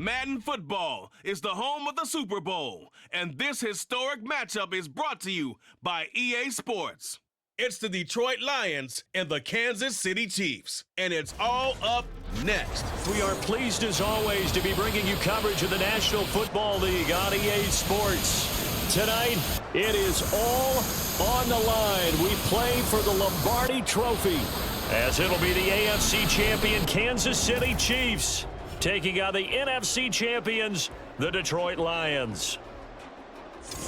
Madden Football is the home of the Super Bowl, and this historic matchup is brought to you by EA Sports. It's the Detroit Lions and the Kansas City Chiefs, and it's all up next. We are pleased as always to be bringing you coverage of the National Football League on EA Sports. Tonight, it is all on the line. We play for the Lombardi Trophy, as it'll be the AFC champion Kansas City Chiefs taking on the NFC champions, the Detroit Lions.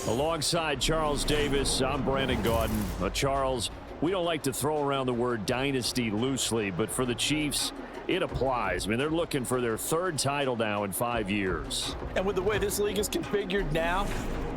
Alongside Charles Davis, I'm Brandon Gaudin. Charles, we don't like to throw around the word dynasty loosely, but for the Chiefs, it applies. I mean, they're looking for their third title now in 5 years. And with the way this league is configured now,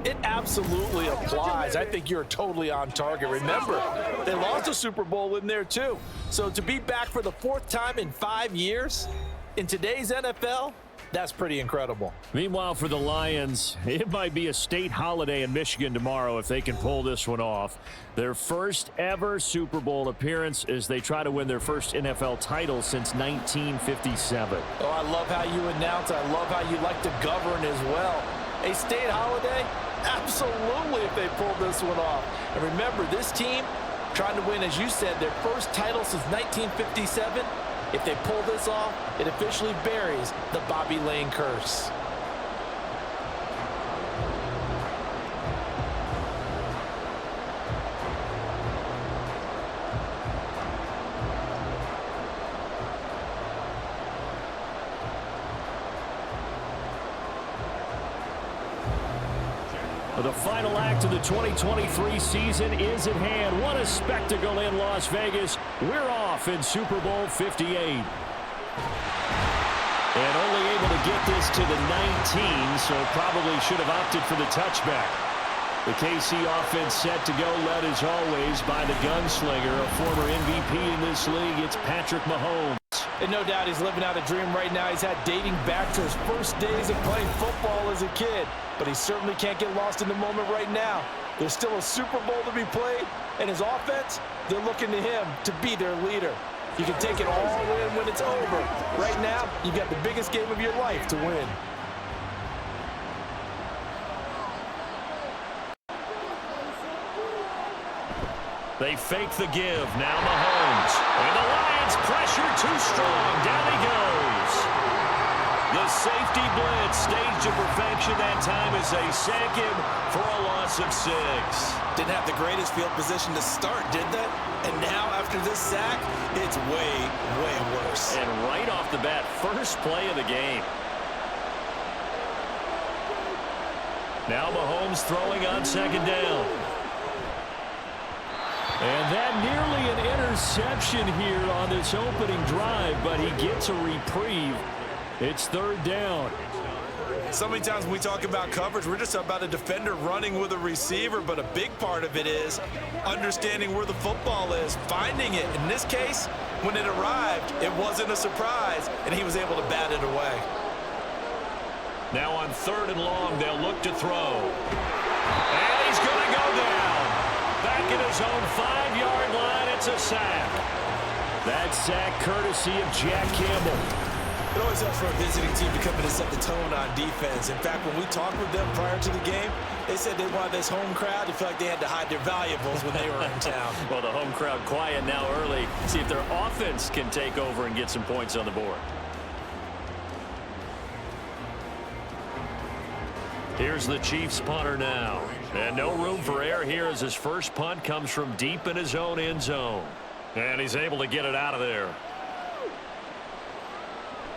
it absolutely applies. I think you're totally on target. Remember, they lost a Super Bowl in there too. So to be back for the fourth time in 5 years in today's NFL, that's pretty incredible. Meanwhile, for the Lions, it might be a state holiday in Michigan tomorrow if they can pull this one off. Their first ever Super Bowl appearance as they try to win their first NFL title since 1957. Oh, I love how you announce. I love how you like to govern as well. A state holiday? Absolutely if they pull this one off. And remember, this team trying to win, as you said, their first title since 1957. If they pull this off, it officially buries the Bobby Lane curse. The final act of the 2023 season is at hand. What a spectacle in Las Vegas. We're off in Super Bowl 58. And only able to get this to the 19, so probably should have opted for the touchback. The KC offense set to go, led as always by the gunslinger, a former MVP in this league. It's Patrick Mahomes. And no doubt he's living out a dream right now. He's had dating back to his first days of playing football as a kid. But he certainly can't get lost in the moment right now. There's still a Super Bowl to be played, and his offense, they're looking to him to be their leader. You can take it all in when it's over. Right now, you've got the biggest game of your life to win. They fake the give. Now Mahomes. And the Lions pressure too strong. Down he goes. The safety blitz staged to perfection that time as they sack him for a loss of 6. Didn't have the greatest field position to start, did they? And now after this sack, it's way, way worse. And right off the bat, first play of the game. Now Mahomes throwing on second down. And that nearly an interception here on this opening drive, but he gets a reprieve. It's third down. So many times when we talk about coverage, we're just about a defender running with a receiver, but a big part of it is understanding where the football is, finding it. In this case, when it arrived, it wasn't a surprise, and he was able to bat it away. Now on third and long, they'll look to throw. And he's going to go down. Back at his own 5-yard line, it's a sack. That sack courtesy of Jack Campbell. It always helps for a visiting team to come in and set the tone on defense. In fact, when we talked with them prior to the game, they said they wanted this home crowd to feel like they had to hide their valuables when they were in town. Well, the home crowd quiet now early. See if their offense can take over and get some points on the board. Here's the Chiefs punter now. And no room for error here as his first punt comes from deep in his own end zone. And he's able to get it out of there.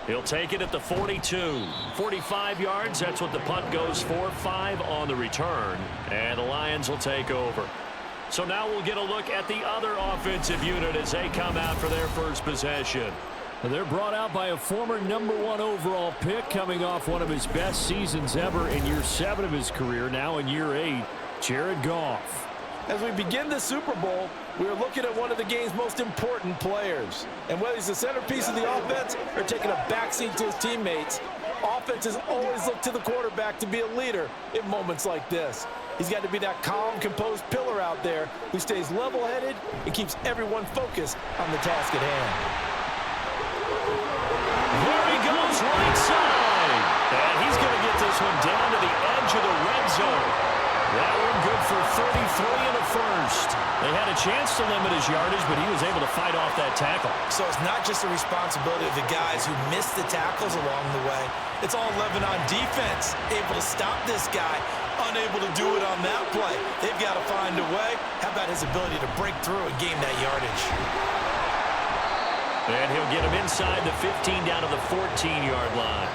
He'll take it at the 42. 45 yards, that's what the punt goes for. 5 on the return. And the Lions will take over. So now we'll get a look at the other offensive unit as they come out for their first possession. They're brought out by a former #1 overall pick coming off one of his best seasons ever in year 7 of his career, now in year 8, Jared Goff. As we begin the Super Bowl, we're looking at one of the game's most important players. And whether he's the centerpiece of the offense or taking a backseat to his teammates, offenses always look to the quarterback to be a leader in moments like this. He's got to be that calm, composed pillar out there who stays level-headed and keeps everyone focused on the task at hand. There he goes, right side. And he's going to get this one down to the edge of the red zone. That one good for 33 and a first. They had a chance to limit his yardage, but he was able to fight off that tackle. So it's not just the responsibility of the guys who missed the tackles along the way. It's all Lebanon defense able to stop this guy, unable to do it on that play. They've got to find a way. How about his ability to break through and gain that yardage? And he'll get him inside the 15 down to the 14-yard line.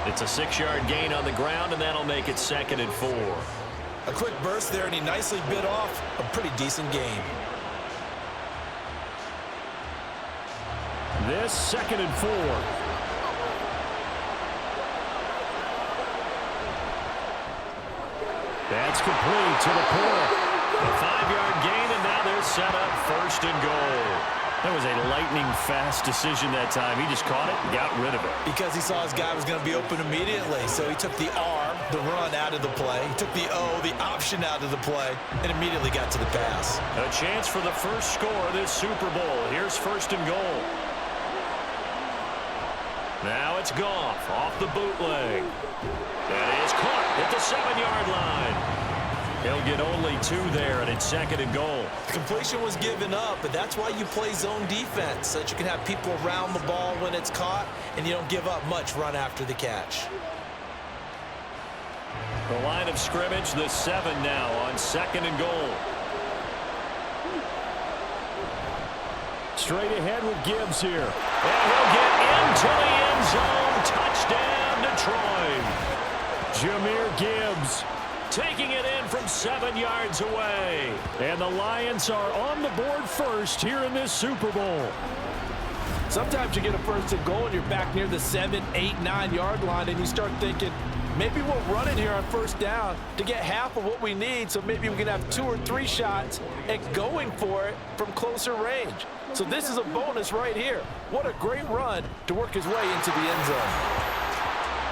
It's a 6-yard gain on the ground, and that'll make it 2nd and 4. A quick burst there, and he nicely bit off a pretty decent game. This 2nd and 4. That's complete to the Porter. A 5-yard gain, and now they're set up 1st and goal. That was a lightning-fast decision that time. He just caught it and got rid of it. Because he saw his guy was going to be open immediately. So he took the R, the run, out of the play. He took the O, the option, out of the play, and immediately got to the pass. A chance for the first score of this Super Bowl. Here's 1st and goal. Now it's Goff off the bootleg. That is caught at the 7-yard line. He'll get only 2 there, and it's 2nd and goal. The completion was given up, but that's why you play zone defense, so that you can have people around the ball when it's caught, and you don't give up much run after the catch. The line of scrimmage, the 7 now on 2nd and goal. Straight ahead with Gibbs here. And he'll get into the end zone. Touchdown, Detroit. Jahmyr Gibbs taking it in from 7 yards away. And the Lions are on the board first here in this Super Bowl. Sometimes you get a 1st and goal and you're back near the 7, 8, 9-yard line, and you start thinking, maybe we'll run it here on 1st down to get half of what we need, so maybe we can have 2 or 3 shots at going for it from closer range. So this is a bonus right here. What a great run to work his way into the end zone.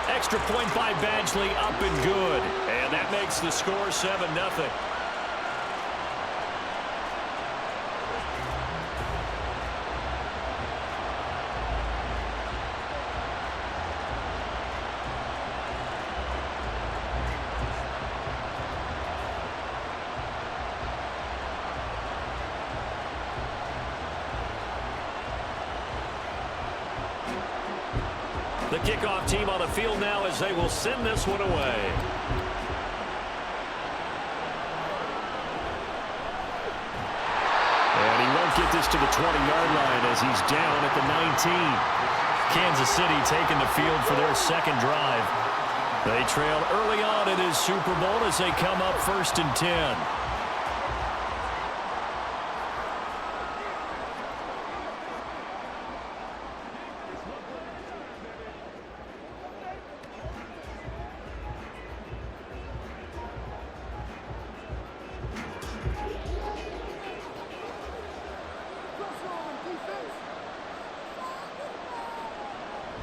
Extra point by Badgley, up and good. And that makes the score 7-0. The kickoff team on the field now as they will send this one away. And he won't get this to the 20-yard line as he's down at the 19. Kansas City taking the field for their 2nd drive. They trail early on in his Super Bowl as they come up 1st and 10.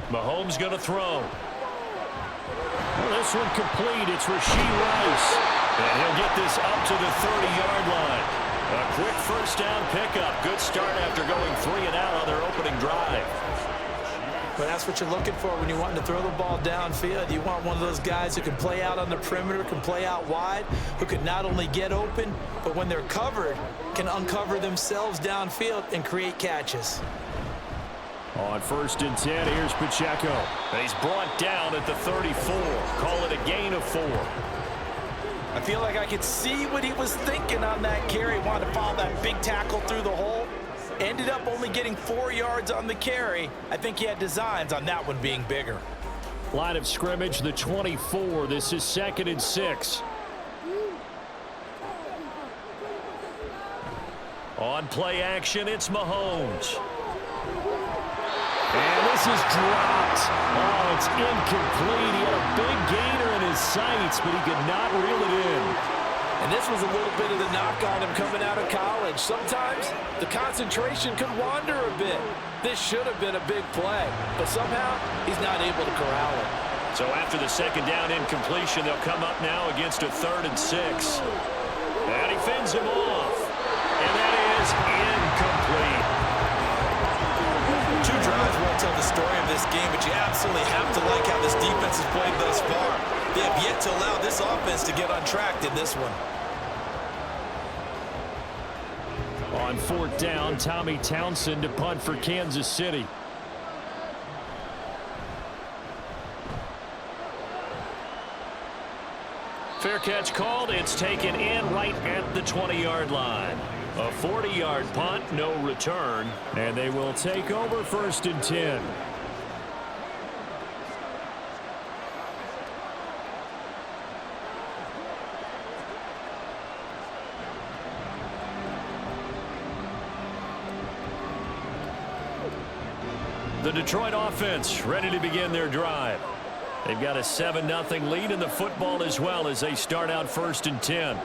Mahomes going to throw. Well, this one complete. It's Rashee Rice. And he'll get this up to the 30-yard line. A quick 1st down pickup. Good start after going 3 and out on their opening drive. But that's what you're looking for when you're wanting to throw the ball downfield. You want one of those guys who can play out on the perimeter, can play out wide, who can not only get open, but when they're covered, can uncover themselves downfield and create catches. On 1st and 10, here's Pacheco. And he's brought down at the 34. Call it a gain of 4. I feel like I could see what he was thinking on that carry. Wanted to follow that big tackle through the hole. Ended up only getting 4 yards on the carry. I think he had designs on that one being bigger. Line of scrimmage, the 24. This is 2nd and 6. On play action, it's Mahomes. And this is dropped. Oh, it's incomplete. He had a big gainer in his sights, but he could not reel it in. And this was a little bit of the knock on him coming out of college. Sometimes the concentration could wander a bit. This should have been a big play, but somehow he's not able to corral it. So after the 2nd down incompletion, they'll come up now against a 3rd and 6. And he fends him off. And that is incomplete. 2 drives won't tell the story of this game, but you absolutely have to like how this defense has played thus far. They have yet to allow this offense to get untracked in this one. On 4th down, Tommy Townsend to punt for Kansas City. Fair catch called. It's taken in right at the 20-yard line. A 40-yard punt, no return, and they will take over 1st and 10. The Detroit offense ready to begin their drive. They've got a 7-0 lead in the football as well as they start out 1st and 10.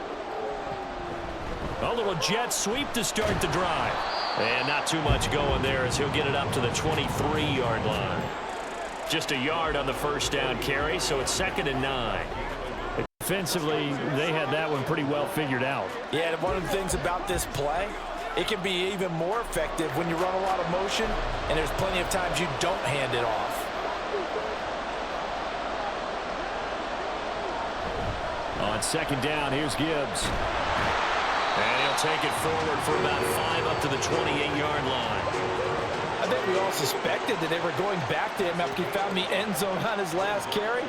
A little jet sweep to start the drive. And not too much going there as he'll get it up to the 23-yard line. Just a yard on the 1st down carry, so it's 2nd and 9. Defensively, they had that one pretty well figured out. Yeah, and one of the things about this play, it can be even more effective when you run a lot of motion and there's plenty of times you don't hand it off. On 2nd down, here's Gibbs. And he'll take it forward for about 5 up to the 28-yard line. I think we all suspected that they were going back to him after he found the end zone on his last carry,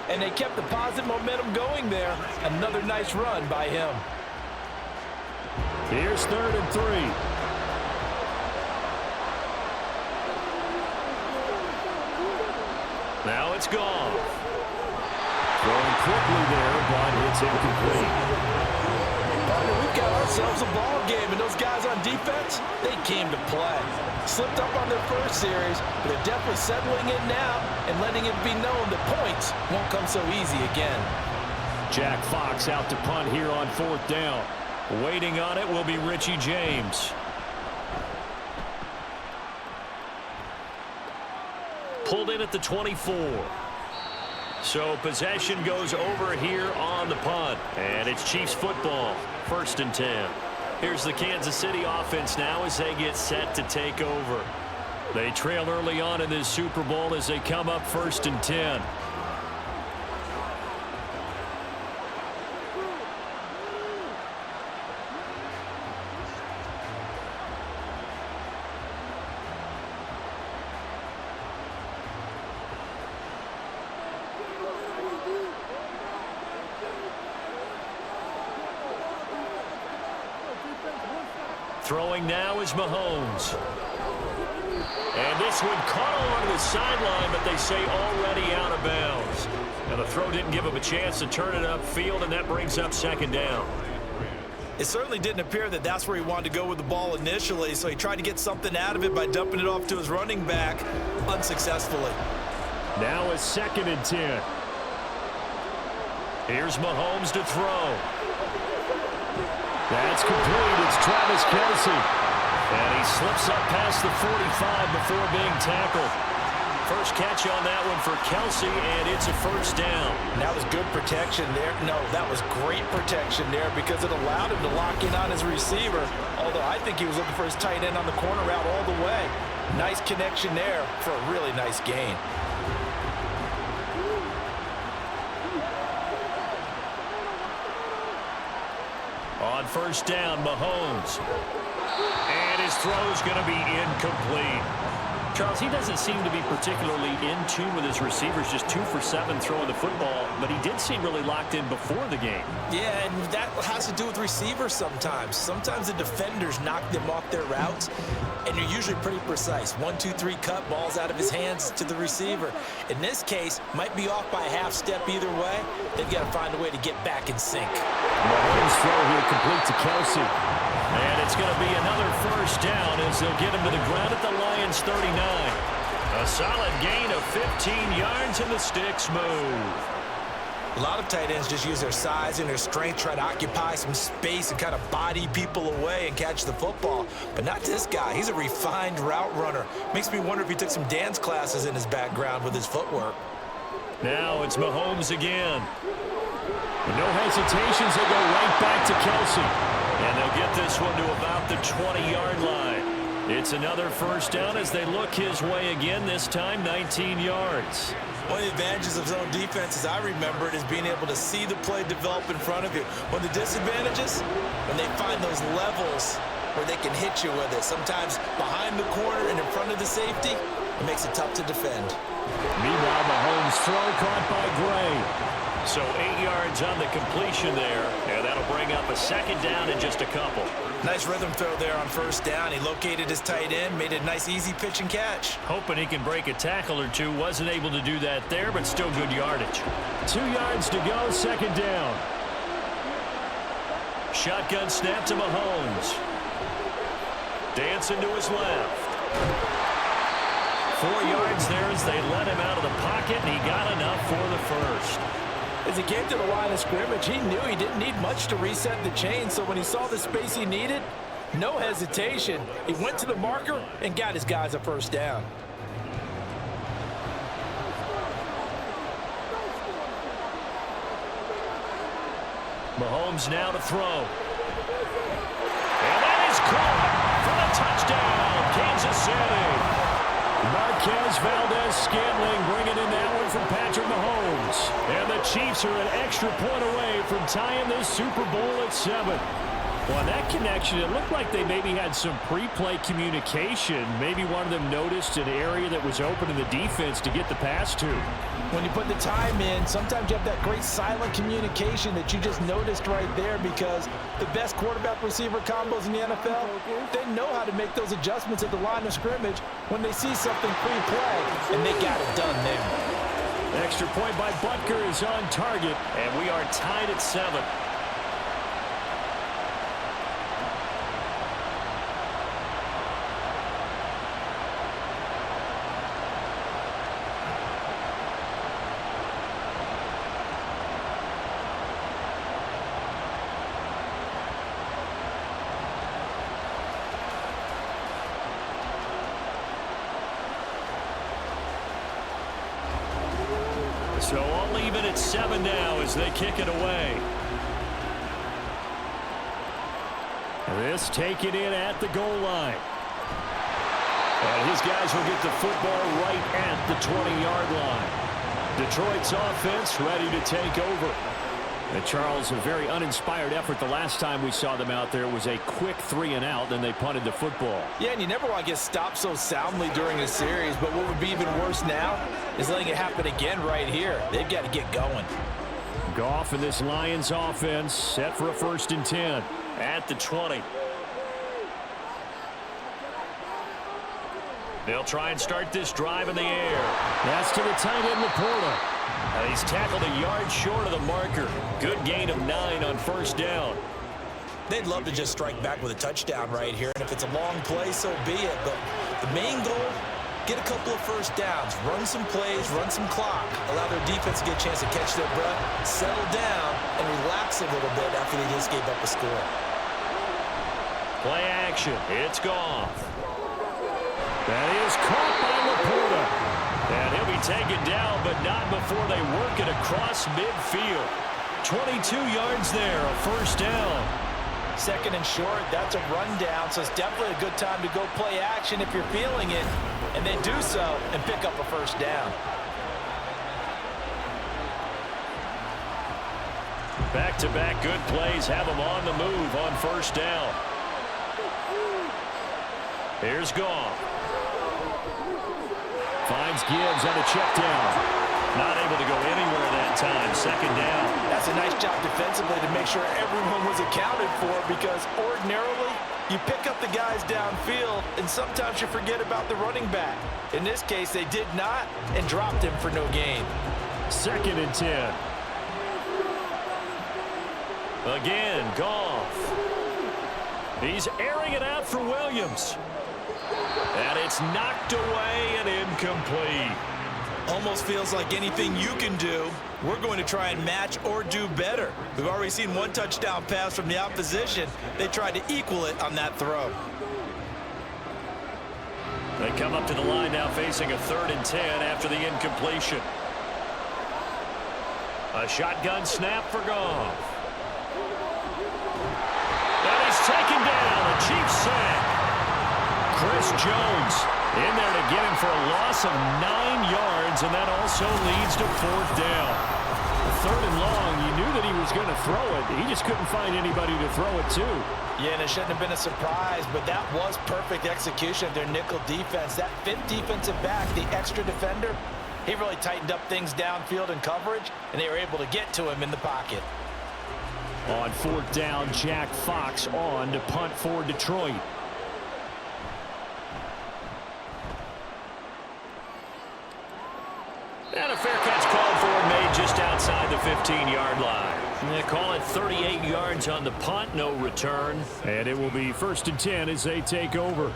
and they kept the positive momentum going there. Another nice run by him. Here's 3rd and 3. Now it's gone. Throwing quickly there, but it's incomplete. Partner, we've got ourselves a ball game, and those guys on defense, they came to play. Slipped up on their first series, but they're definitely settling in now and letting it be known that points won't come so easy again. Jack Fox out to punt here on 4th down. Waiting on it will be Richie James. Pulled in at the 24. So possession goes over here on the punt. And it's Chiefs football. 1st and 10. Here's the Kansas City offense now as they get set to take over. They trail early on in this Super Bowl as they come up 1st and 10. Throwing now is Mahomes. And this one caught along the sideline, but they say already out of bounds. Now the throw didn't give him a chance to turn it upfield, and that brings up 2nd down. It certainly didn't appear that that's where he wanted to go with the ball initially, so he tried to get something out of it by dumping it off to his running back unsuccessfully. Now it's 2nd and 10. Here's Mahomes to throw. That's complete. It's Travis Kelce. And he slips up past the 45 before being tackled. First catch on that one for Kelce, and it's a 1st down. That was good protection there. No, that was great protection there because it allowed him to lock in on his receiver, although I think he was looking for his tight end on the corner route all the way. Nice connection there for a really nice gain. On 1st down, Mahomes. And his throw's going to be incomplete. Charles, he doesn't seem to be particularly in tune with his receivers, just 2 for 7 throwing the football, but he did seem really locked in before the game. Yeah, and that has to do with receivers sometimes. Sometimes the defenders knock them off their routes, and you're usually pretty precise. 1, 2, 3 cut, balls out of his hands to the receiver. In this case, might be off by a half step either way. They've got to find a way to get back in sync. Mahomes throw here complete to Kelce. And it's going to be another 1st down as they'll get him to the ground at the Lions' 39. A solid gain of 15 yards, and the sticks move. A lot of tight ends just use their size and their strength, try to occupy some space and kind of body people away and catch the football. But not this guy. He's a refined route runner. Makes me wonder if he took some dance classes in his background with his footwork. Now it's Mahomes again. With no hesitations, they go right back to Kelce. And they'll get this one to about the 20-yard line. It's another first down as they look his way again, this time 19 yards. One of the advantages of zone defense, as I remember it, is being able to see the play develop in front of you. One of the disadvantages, when they find those levels where they can hit you with it, sometimes behind the corner and in front of the safety, it makes it tough to defend. Meanwhile, Mahomes' throw caught by Gray. So 8 yards on the completion there, and that'll bring up a second down in just a couple. Nice rhythm throw there on first down. He located his tight end, made it a nice easy pitch and catch. Hoping he can break a tackle or two. Wasn't able to do that there, but still good yardage. 2 yards to go, second down. Shotgun snap to Mahomes. Dancing to his left. 4 yards there as they let him out of the pocket, and he got enough for the first. As he came to the line of scrimmage, he knew he didn't need much to reset the chain, so when he saw the space he needed, no hesitation. He went to the marker and got his guys a first down. Mahomes now to throw. And that is caught for the touchdown, Kansas City. Marquez Valdez-Scantling bringing in that one from Patrick Mahomes. And the Chiefs are an extra point away from tying this Super Bowl at 7. Well, on that connection, it looked like they maybe had some pre-play communication. Maybe one of them noticed an area that was open in the defense to get the pass to. When you put the time in, sometimes you have that great silent communication that you just noticed right there, because the best quarterback-receiver combos in the NFL, they know how to make those adjustments at the line of scrimmage when they see something pre-play, and they got it done there. Extra point by Butker is on target, and we are tied at 7. So all even at 7 now as they kick it away. This taken in at the goal line. And his guys will get the football right at the 20-yard line. Detroit's offense ready to take over. And Charles, a very uninspired effort the last time we saw them out there. It was a quick 3-and-out, then they punted the football. Yeah, and you never want to get stopped so soundly during a series, but what would be even worse now is letting it happen again right here. They've got to get going. Goff and this Lions offense set for a 1st and 10 at the 20. They'll try and start this drive in the air. That's to the tight end, Laporta. And he's tackled a yard short of the marker. Good gain of 9 on 1st down. They'd love to just strike back with a touchdown right here, and if it's a long play, so be it. But the main goal, get a couple of first downs, run some plays, run some clock, allow their defense to get a chance to catch their breath, settle down, and relax a little bit after they just gave up a score. Play action. It's Goff. That is caught by Laporta. And he'll be taken down, but not before they work it across midfield. 22 yards there, a 1st down. 2nd and short, that's a rundown, so it's definitely a good time to go play action if you're feeling it. And they do so and pick up a 1st down. Back-to-back good plays have them on the move on 1st down. Here's Goff. Finds Gibbs on a check down. Not able to go anywhere that time. 2nd down. That's a nice job defensively to make sure everyone was accounted for, because ordinarily you pick up the guys downfield and sometimes you forget about the running back. In this case, they did not and dropped him for no gain. 2nd and 10. Again, Goff. He's airing it out for Williams. And it's knocked away and incomplete. Almost feels like anything you can do, we're going to try and match or do better. We've already seen one touchdown pass from the opposition. They tried to equal it on that throw. They come up to the line now facing a 3rd and 10 after the incompletion. A shotgun snap for Goff. And he's taken down. A Chiefs sack. Chris Chris Jones in there to get him for a loss of 9 yards, and that also leads to 4th down. 3rd and long, you knew that he was going to throw it. He just couldn't find anybody to throw it to. Yeah, and it shouldn't have been a surprise, but that was perfect execution of their nickel defense. That 5th defensive back, the extra defender, he really tightened up things downfield in coverage, and they were able to get to him in the pocket. On 4th down, Jack Fox on to punt for Detroit. And a fair catch called for, made just outside the 15-yard line. They call it 38 yards on the punt, no return. And it will be 1st and 10 as they take over.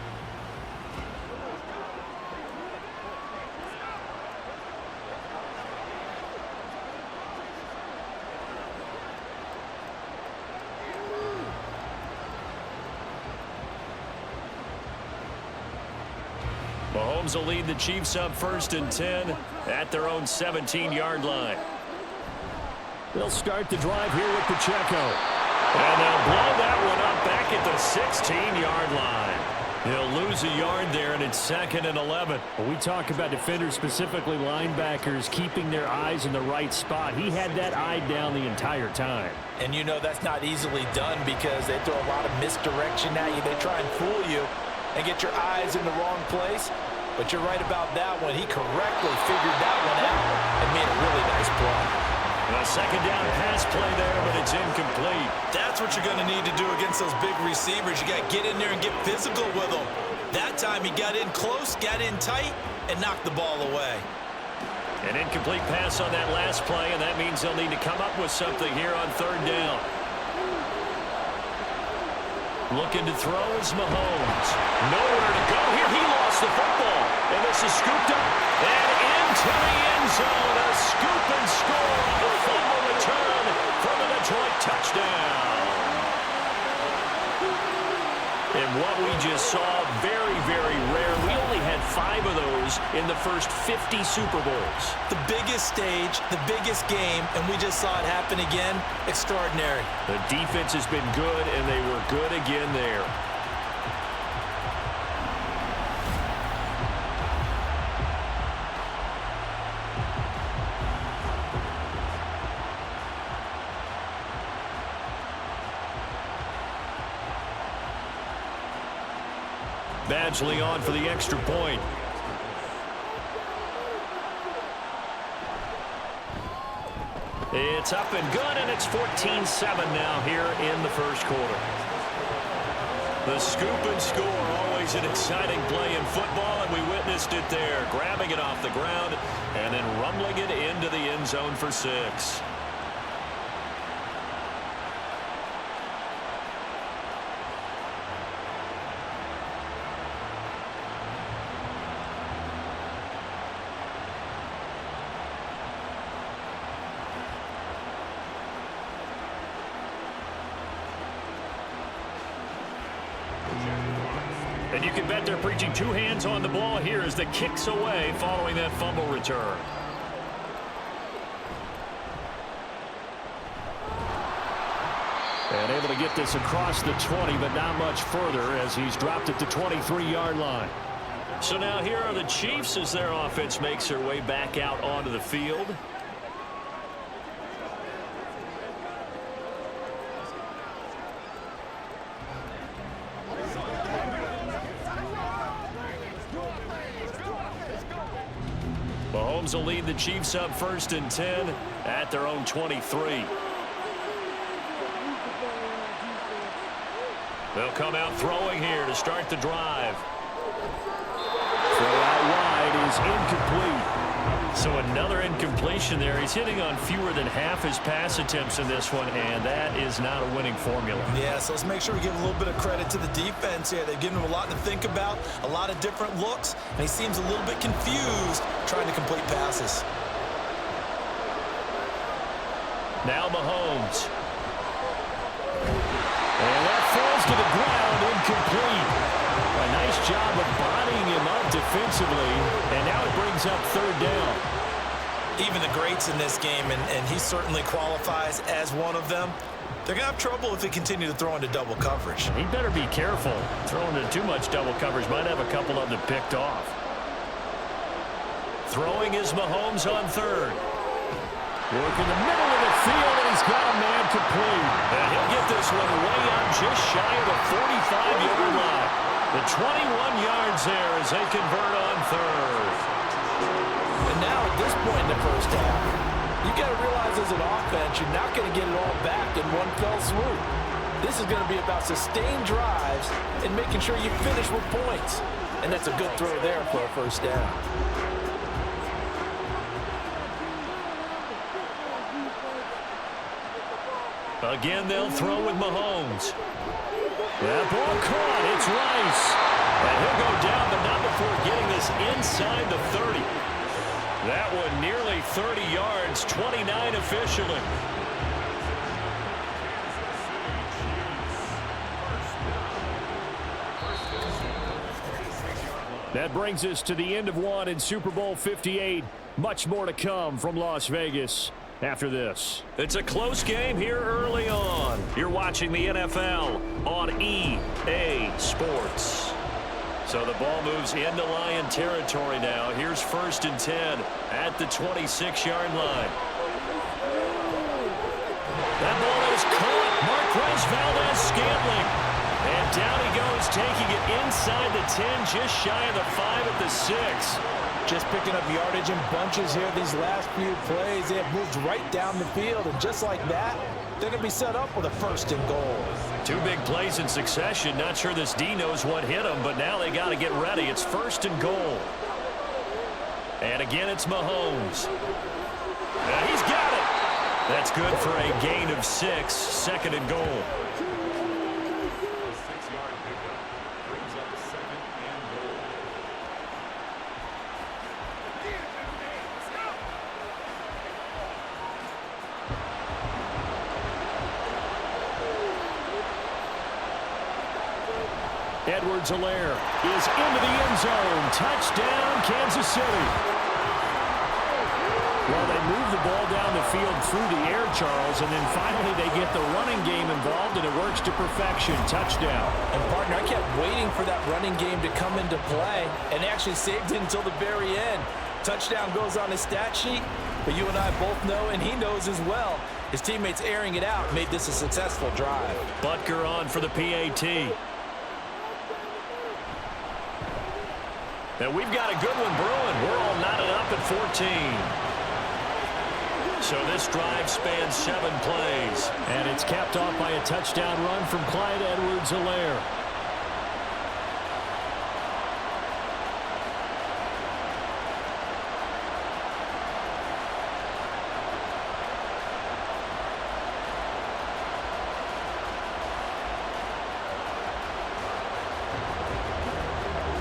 Mahomes will lead the Chiefs up 1st and 10 at their own 17-yard line. They'll start the drive here with Pacheco. And they'll blow that one up back at the 16-yard line. He'll lose a yard there, and it's 2nd and 11. When we talk about defenders, specifically linebackers, keeping their eyes in the right spot, he had that eye down the entire time. And you know that's not easily done because they throw a lot of misdirection at you. They try and fool you and get your eyes in the wrong place. But you're right about that one. He correctly figured that one out and made a really nice play. A 2nd down pass play there, but it's incomplete. That's what you're going to need to do against those big receivers. You got to get in there and get physical with them. That time he got in close, got in tight, and knocked the ball away. An incomplete pass on that last play, and that means they'll need to come up with something here on 3rd down. Looking to throw is Mahomes. Nowhere to go here. He lost the football. And this is scooped up and into the end zone. A scoop and score. A fumble return for the Detroit touchdown. And what we just saw, very, very rare. We only had 5 of those in the first 50 Super Bowls. The biggest stage, the biggest game, and we just saw it happen again. Extraordinary. The defense has been good, and they were good again there. Badgley on for the extra point. It's up and good, and it's 14-7 now here in the first quarter. The scoop and score, always an exciting play in football, and we witnessed it there. Grabbing it off the ground and then rumbling it into the end zone for 6. And you can bet they're preaching 2 hands on the ball here as the kicks away following that fumble return. And able to get this across the 20, but not much further as he's dropped it to 23-yard line. So now here are the Chiefs as their offense makes their way back out onto the field. Mahomes will lead the Chiefs up 1st and 10 at their own 23. They'll come out throwing here to start the drive. Throw out wide is incomplete. So another incompletion there. He's hitting on fewer than half his pass attempts in this one, and that is not a winning formula. Yeah, so let's make sure we give a little bit of credit to the defense here. They've given him a lot to think about, a lot of different looks, and he seems a little bit confused trying to complete passes. Now Mahomes. And that falls to the ground, incomplete. A nice job of bodying him up defensively, and now it brings up 3rd down. even the greats in this game, and he certainly qualifies as one of them, they're going to have trouble if they continue to throw into double coverage. He better be careful. Throwing into too much double coverage might have a couple of them picked off. Throwing is Mahomes on third. Working the middle of the field, and he's got a man complete. And he'll get this one way up just shy of the 45-yard line. The 21 yards there as they convert on third. And now at this point in the first half, you got to realize as an offense, you're not going to get it all back in one fell swoop. This is going to be about sustained drives and making sure you finish with points. And that's a good throw there for a first down. Again, they'll throw with Mahomes. That ball caught. It's Rice. And he'll go down, but not before getting this inside the 30. That one nearly 30 yards, 29 officially. That brings us to the end of one in Super Bowl 58. Much more to come from Las Vegas after this. It's a close game here early on. You're watching the NFL on EA Sports. So the ball moves into Lion territory now. Here's 1st and 10 at the 26-yard line. That ball is caught. Marquez Valdes-Scantling. And down he goes, taking it inside the 10, just shy of the 5 at the 6. Just picking up yardage in bunches here these last few plays. They have moved right down the field, and just like that, they're going to be set up with a 1st and goal. 2 big plays in succession. Not sure this D knows what hit him, but now they got to get ready. It's 1st and goal. And again, it's Mahomes. And he's got it. That's good for a gain of 6, 2nd and goal. Edwards-Helaire is into the end zone. Touchdown, Kansas City. Well, they move the ball down the field through the air, Charles, and then finally they get the running game involved, and it works to perfection. Touchdown. And, partner, I kept waiting for that running game to come into play, and actually saved it until the very end. Touchdown goes on his stat sheet, but you and I both know, and he knows as well, his teammates airing it out made this a successful drive. Butker on for the PAT. And we've got a good one brewing. We're all knotted up at 14. So this drive spans 7 plays. And it's capped off by a touchdown run from Clyde Edwards-Helaire.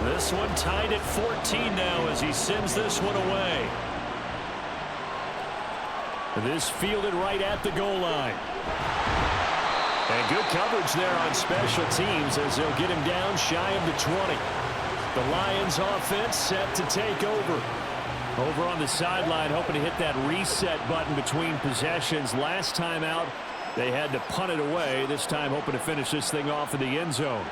This one tied at 14 now as he sends this one away. This fielded right at the goal line. And good coverage there on special teams as they'll get him down shy of the 20. The Lions offense set to take over. Over on the sideline, hoping to hit that reset button between possessions. Last time out, they had to punt it away. This time hoping to finish this thing off in the end zone.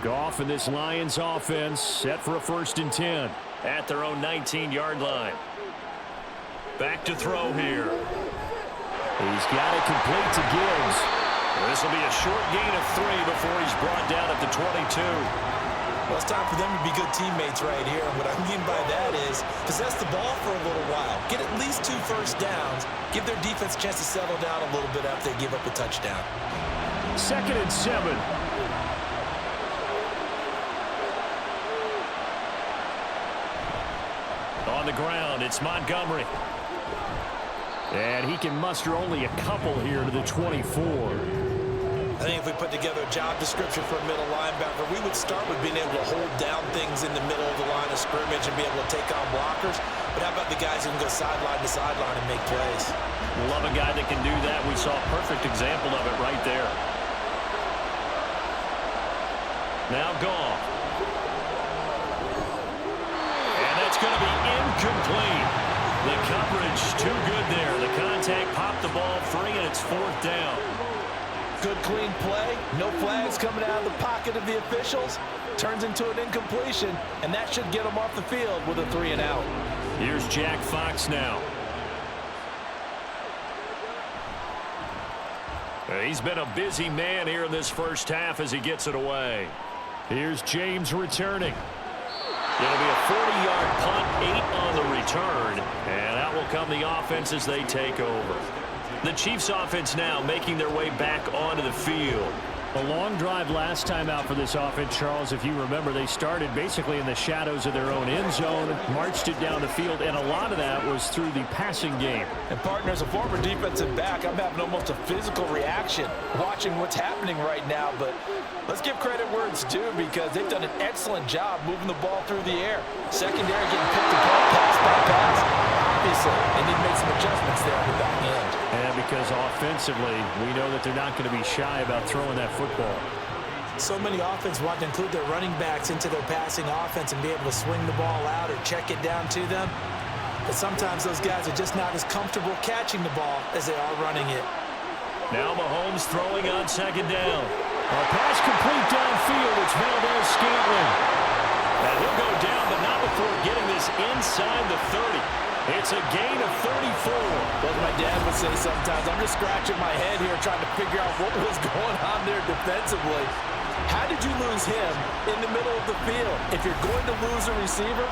Goff and this Lions offense set for a 1st and 10 at their own 19-yard line. Back to throw here. He's got it complete to Gibbs. This will be a short gain of 3 before he's brought down at the 22. Well, it's time for them to be good teammates right here. And what I mean by that is possess the ball for a little while. Get at least 2 first downs. Give their defense a chance to settle down a little bit after they give up a touchdown. 2nd and 7. On the ground, it's Montgomery. And he can muster only a couple here to the 24. I think if we put together a job description for a middle linebacker, we would start with being able to hold down things in the middle of the line of scrimmage and be able to take on blockers. But how about the guys who can go sideline to sideline and make plays? Love a guy that can do that. We saw a perfect example of it right there. Now Goff. And that's going to be incomplete. The coverage too good there. The contact popped the ball free, and it's 4th down. Good clean play. No flags coming out of the pocket of the officials. Turns into an incompletion, and that should get them off the field with a 3-and-out. Here's Jack Fox now. He's been a busy man here in this first half as he gets it away. Here's James returning. It'll be a 40-yard punt, 8 on the return, and out will come the offense as they take over. The Chiefs offense now making their way back onto the field. A long drive last time out for this offense, Charles. If you remember, they started basically in the shadows of their own end zone, marched it down the field, and a lot of that was through the passing game. And partner, as a former defensive back, I'm having almost a physical reaction watching what's happening right now. But let's give credit where it's due, because they've done an excellent job moving the ball through the air. Secondary getting picked apart pass by pass. Obviously, they need to make some adjustments there on the back end. And because offensively, we know that they're not going to be shy about throwing that football. So many offenses want to include their running backs into their passing offense and be able to swing the ball out or check it down to them. But sometimes those guys are just not as comfortable catching the ball as they are running it. Now Mahomes throwing on 2nd down. A pass complete downfield. It's Valdes-Scantling. Now he'll go down, but not before getting this inside the 30. It's a gain of 34. As my dad would say sometimes, I'm just scratching my head here trying to figure out what was going on there defensively. How did you lose him in the middle of the field? If you're going to lose a receiver,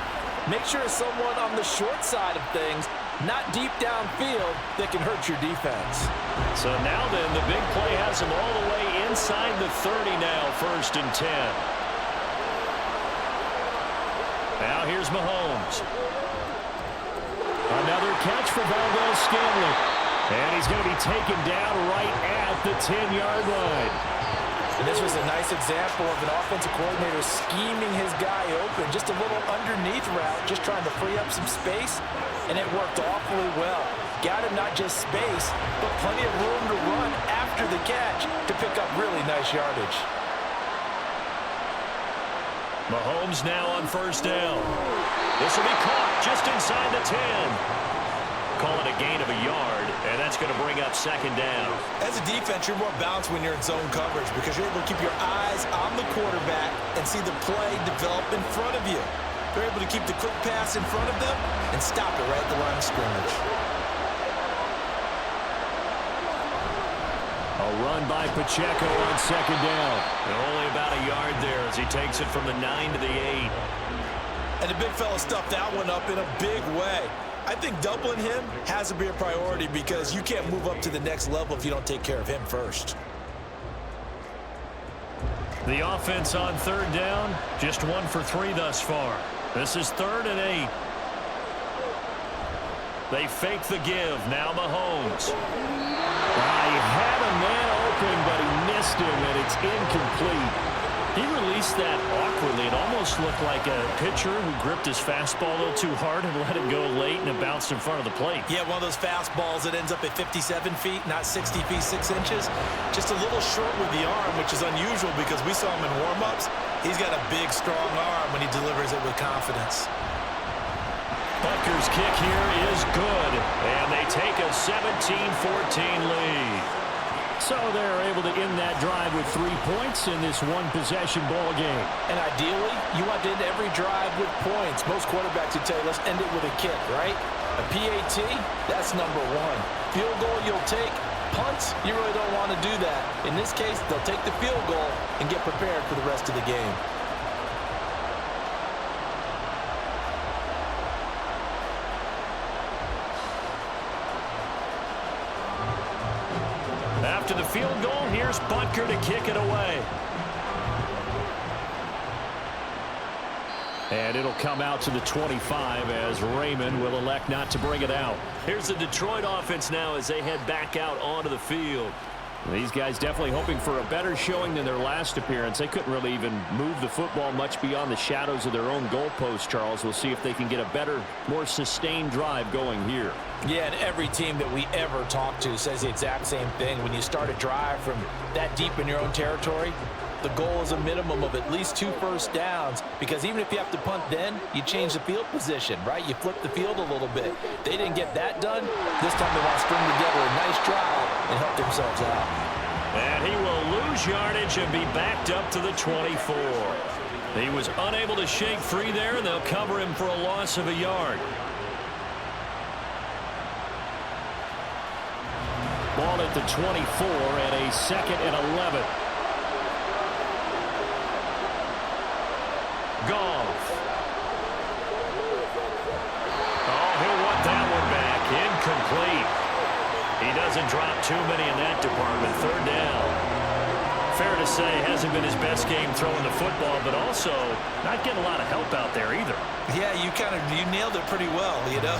make sure it's someone on the short side of things, not deep downfield, that can hurt your defense. So now then, the big play has him all the way inside the 30 now, 1st and 10. Now here's Mahomes. Another catch for Valdes-Scantling. And he's going to be taken down right at the 10-yard line. And this was a nice example of an offensive coordinator scheming his guy open. Just a little underneath route, just trying to free up some space, and it worked awfully well. Got him not just space, but plenty of room to run after the catch to pick up really nice yardage. Mahomes now on 1st down. This will be caught just inside the 10. Call it a gain of a yard, and that's going to bring up 2nd down. As a defense, you're more balanced when you're in zone coverage because you're able to keep your eyes on the quarterback and see the play develop in front of you. They're able to keep the quick pass in front of them and stop it right at the line of scrimmage. A run by Pacheco on 2nd down. And only about a yard there as he takes it from the 9 to the 8. And the big fella stuffed that one up in a big way. I think doubling him has to be a priority because you can't move up to the next level if you don't take care of him first. The offense on 3rd down, just 1 for 3 thus far. This is 3rd and 8. They fake the give. Now Mahomes. He had a man open, but he missed him, and it's incomplete. He released that awkwardly. It almost looked like a pitcher who gripped his fastball a little too hard and let it go late, and it bounced in front of the plate. Yeah, one of those fastballs that ends up at 57 feet, not 60 feet, 6 inches. Just a little short with the arm, which is unusual because we saw him in warm-ups. He's got a big, strong arm when he delivers it with confidence. Butker's kick here is good, and they take a 17-14 lead. So they're able to end that drive with 3 points in this one-possession ball game. And ideally, you want to end every drive with points. Most quarterbacks would tell you, let's end it with a kick, right? A PAT, that's number 1. Field goal, you'll take. Punts, you really don't want to do that. In this case, they'll take the field goal and get prepared for the rest of the game. After the field goal, here's Butker to kick it away. And it'll come out to the 25 as Raymond will elect not to bring it out. Here's the Detroit offense now as they head back out onto the field. These guys definitely hoping for a better showing than their last appearance. They couldn't really even move the football much beyond the shadows of their own goalpost, Charles. We'll see if they can get a better, more sustained drive going here. Yeah, and every team that we ever talk to says the exact same thing. When you start a drive from that deep in your own territory, the goal is a minimum of at least 2 first downs, because even if you have to punt then, you change the field position, right? You flip the field a little bit. They didn't get that done. This time they want to string together a nice drive and help themselves out. And he will lose yardage and be backed up to the 24. He was unable to shake free there, and they'll cover him for a loss of a yard. Ball at the 24 and a 2nd and 11. Goff. Oh, he'll want that one back. Incomplete. He doesn't drop too many in that department. 3rd down. Fair to say, hasn't been his best game throwing the football, but also not getting a lot of help out there either. Yeah, you nailed it pretty well, you know.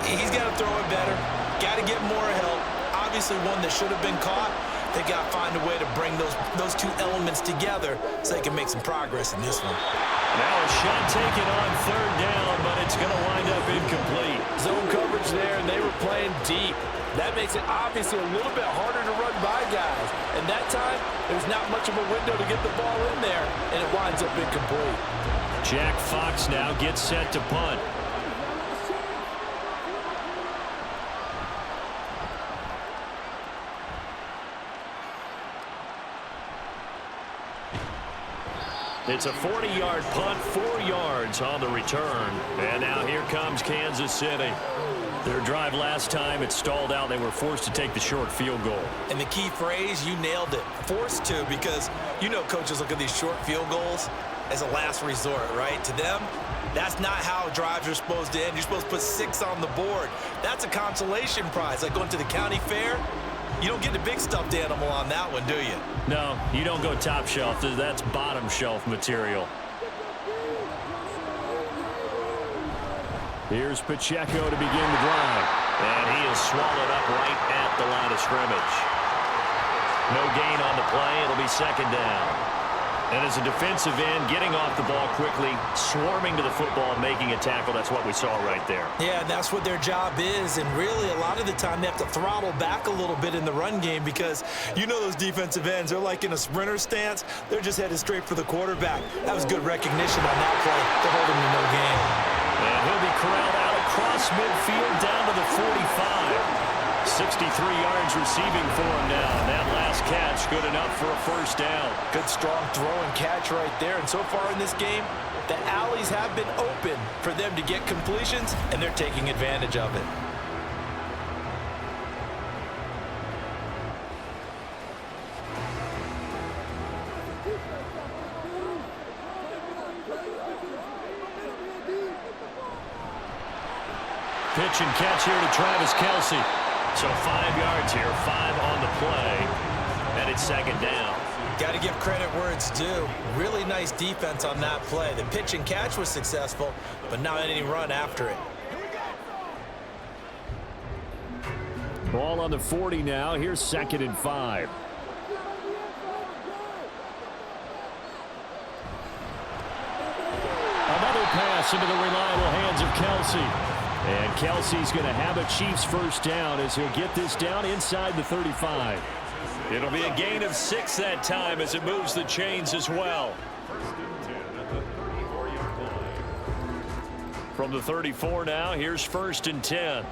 He's got to throw it better. Got to get more help. Obviously one that should have been caught. They got to find a way to bring those two elements together so they can make some progress in this one. Now a shot taken on 3rd down, but it's going to wind up incomplete. Zone coverage there, and they were playing deep. That makes it obviously a little bit harder to run by guys. And that time, there's not much of a window to get the ball in there, and it winds up incomplete. Jack Fox now gets set to punt. It's a 40-yard punt, 4 yards on the return. And now here comes Kansas City. Their drive last time, it stalled out. They were forced to take the short field goal. And the key phrase, you nailed it, forced to, because you know coaches look at these short field goals as a last resort, right? To them, that's not how drives are supposed to end. You're supposed to put 6 on the board. That's a consolation prize. Like going to the county fair, you don't get the big stuffed animal on that one, do you? No, you don't go top shelf. That's bottom shelf material. Here's Pacheco to begin the drive. And he is swallowed up right at the line of scrimmage. No gain on the play. It'll be 2nd down. And as a defensive end, getting off the ball quickly, swarming to the football, making a tackle, that's what we saw right there. Yeah, and that's what their job is. And really, a lot of the time, they have to throttle back a little bit in the run game, because you know those defensive ends, they're like in a sprinter stance. They're just headed straight for the quarterback. That was good recognition on that play to hold him to no gain. And he'll be corralled out across midfield down to the 45. 63 yards receiving for him now. And that last catch good enough for a 1st down. Good strong throw and catch right there. And so far in this game, the alleys have been open for them to get completions, and they're taking advantage of it. Pitch and catch here to Travis Kelce. So 5 yards here, 5 on the play, and it's 2nd down. Got to give credit where it's due. Really nice defense on that play. The pitch and catch was successful, but not any run after it. Ball on the 40 now. Here's 2nd and 5. Another pass into the reliable hands of Kelce. And Kelce's going to have a Chiefs 1st down as he'll get this down inside the 35. It'll be a gain of 6 that time as it moves the chains as well. From the 34 now, here's 1st and 10.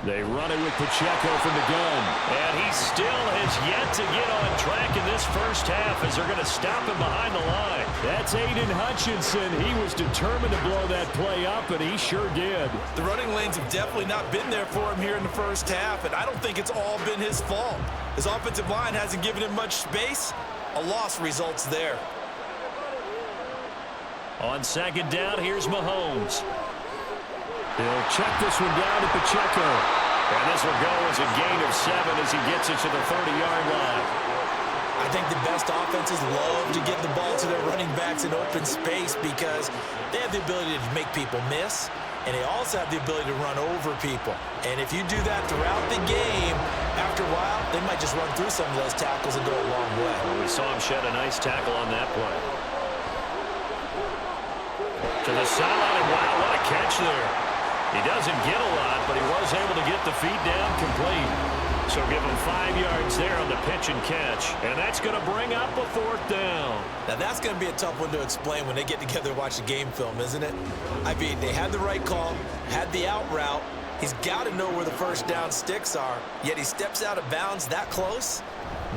They run it with Pacheco from the gun. And he still has yet to get on track in this 1st half as they're going to stop him behind the line. That's Aiden Hutchinson. He was determined to blow that play up, and he sure did. The running lanes have definitely not been there for him here in the 1st half, and I don't think it's all been his fault. His offensive line hasn't given him much space. A loss results there. On 2nd down, here's Mahomes. He'll check this one down to Pacheco. And this will go as a gain of 7 as he gets it to the 30-yard line. I think the best offenses love to get the ball to their running backs in open space because they have the ability to make people miss, and they also have the ability to run over people. And if you do that throughout the game, after a while, they might just run through some of those tackles and go a long way. Well, we saw him shed a nice tackle on that play. To the sideline, and wow, what a catch there. He doesn't get a lot, but he was able to get the feet down complete. So give them 5 yards there on the pitch and catch. And that's going to bring up a 4th down. Now, that's going to be a tough one to explain when they get together and watch the game film, isn't it? I mean, they had the right call, had the out route. He's got to know where the first down sticks are, yet he steps out of bounds that close.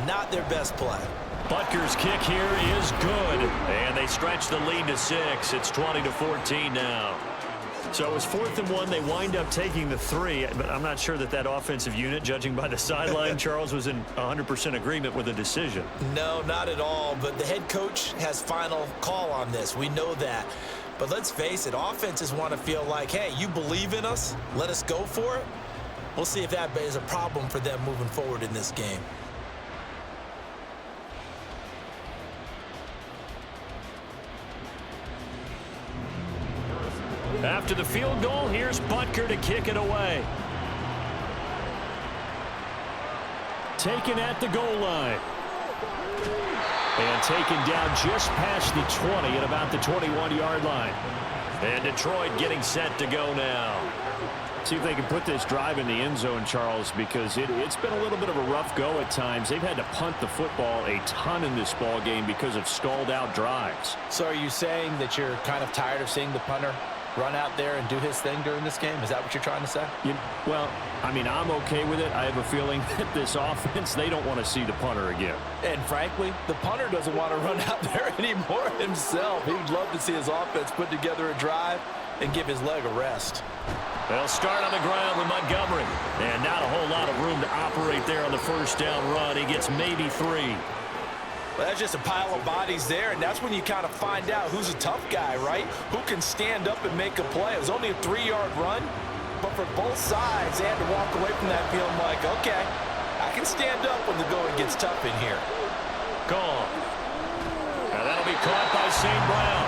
Not their best play. Butker's kick here is good. And they stretch the lead to 6. It's 20-14 now. So it was 4th and 1. They wind up taking the 3, but I'm not sure that offensive unit, judging by the sideline, Charles, was in 100% agreement with the decision. No, not at all, but the head coach has final call on this. We know that. But let's face it, offenses want to feel like, hey, you believe in us, let us go for it. We'll see if that is a problem for them moving forward in this game. After the field goal, here's Butker to kick it away. Taken at the goal line. And taken down just past the 20 at about the 21-yard line. And Detroit getting set to go now. See if they can put this drive in the end zone, Charles, because it's been a little bit of a rough go at times. They've had to punt the football a ton in this ball game because of stalled-out drives. So are you saying that you're kind of tired of seeing the punter run out there and do his thing during this game? Is that what you're trying to say? Well, I mean, I'm okay with it. I have a feeling that this offense, they don't want to see the punter again. And frankly, the punter doesn't want to run out there anymore himself. He would love to see his offense put together a drive and give his leg a rest. They'll start on the ground with Montgomery. And not a whole lot of room to operate there on the first down run. He gets maybe 3. Well, that's just a pile of bodies there, and that's when you kind of find out who's a tough guy, right? Who can stand up and make a play. It was only a 3-yard run, but for both sides, they had to walk away from that feeling like, okay, I can stand up when the going gets tough in here. Gone. Now that'll be caught by St. Brown.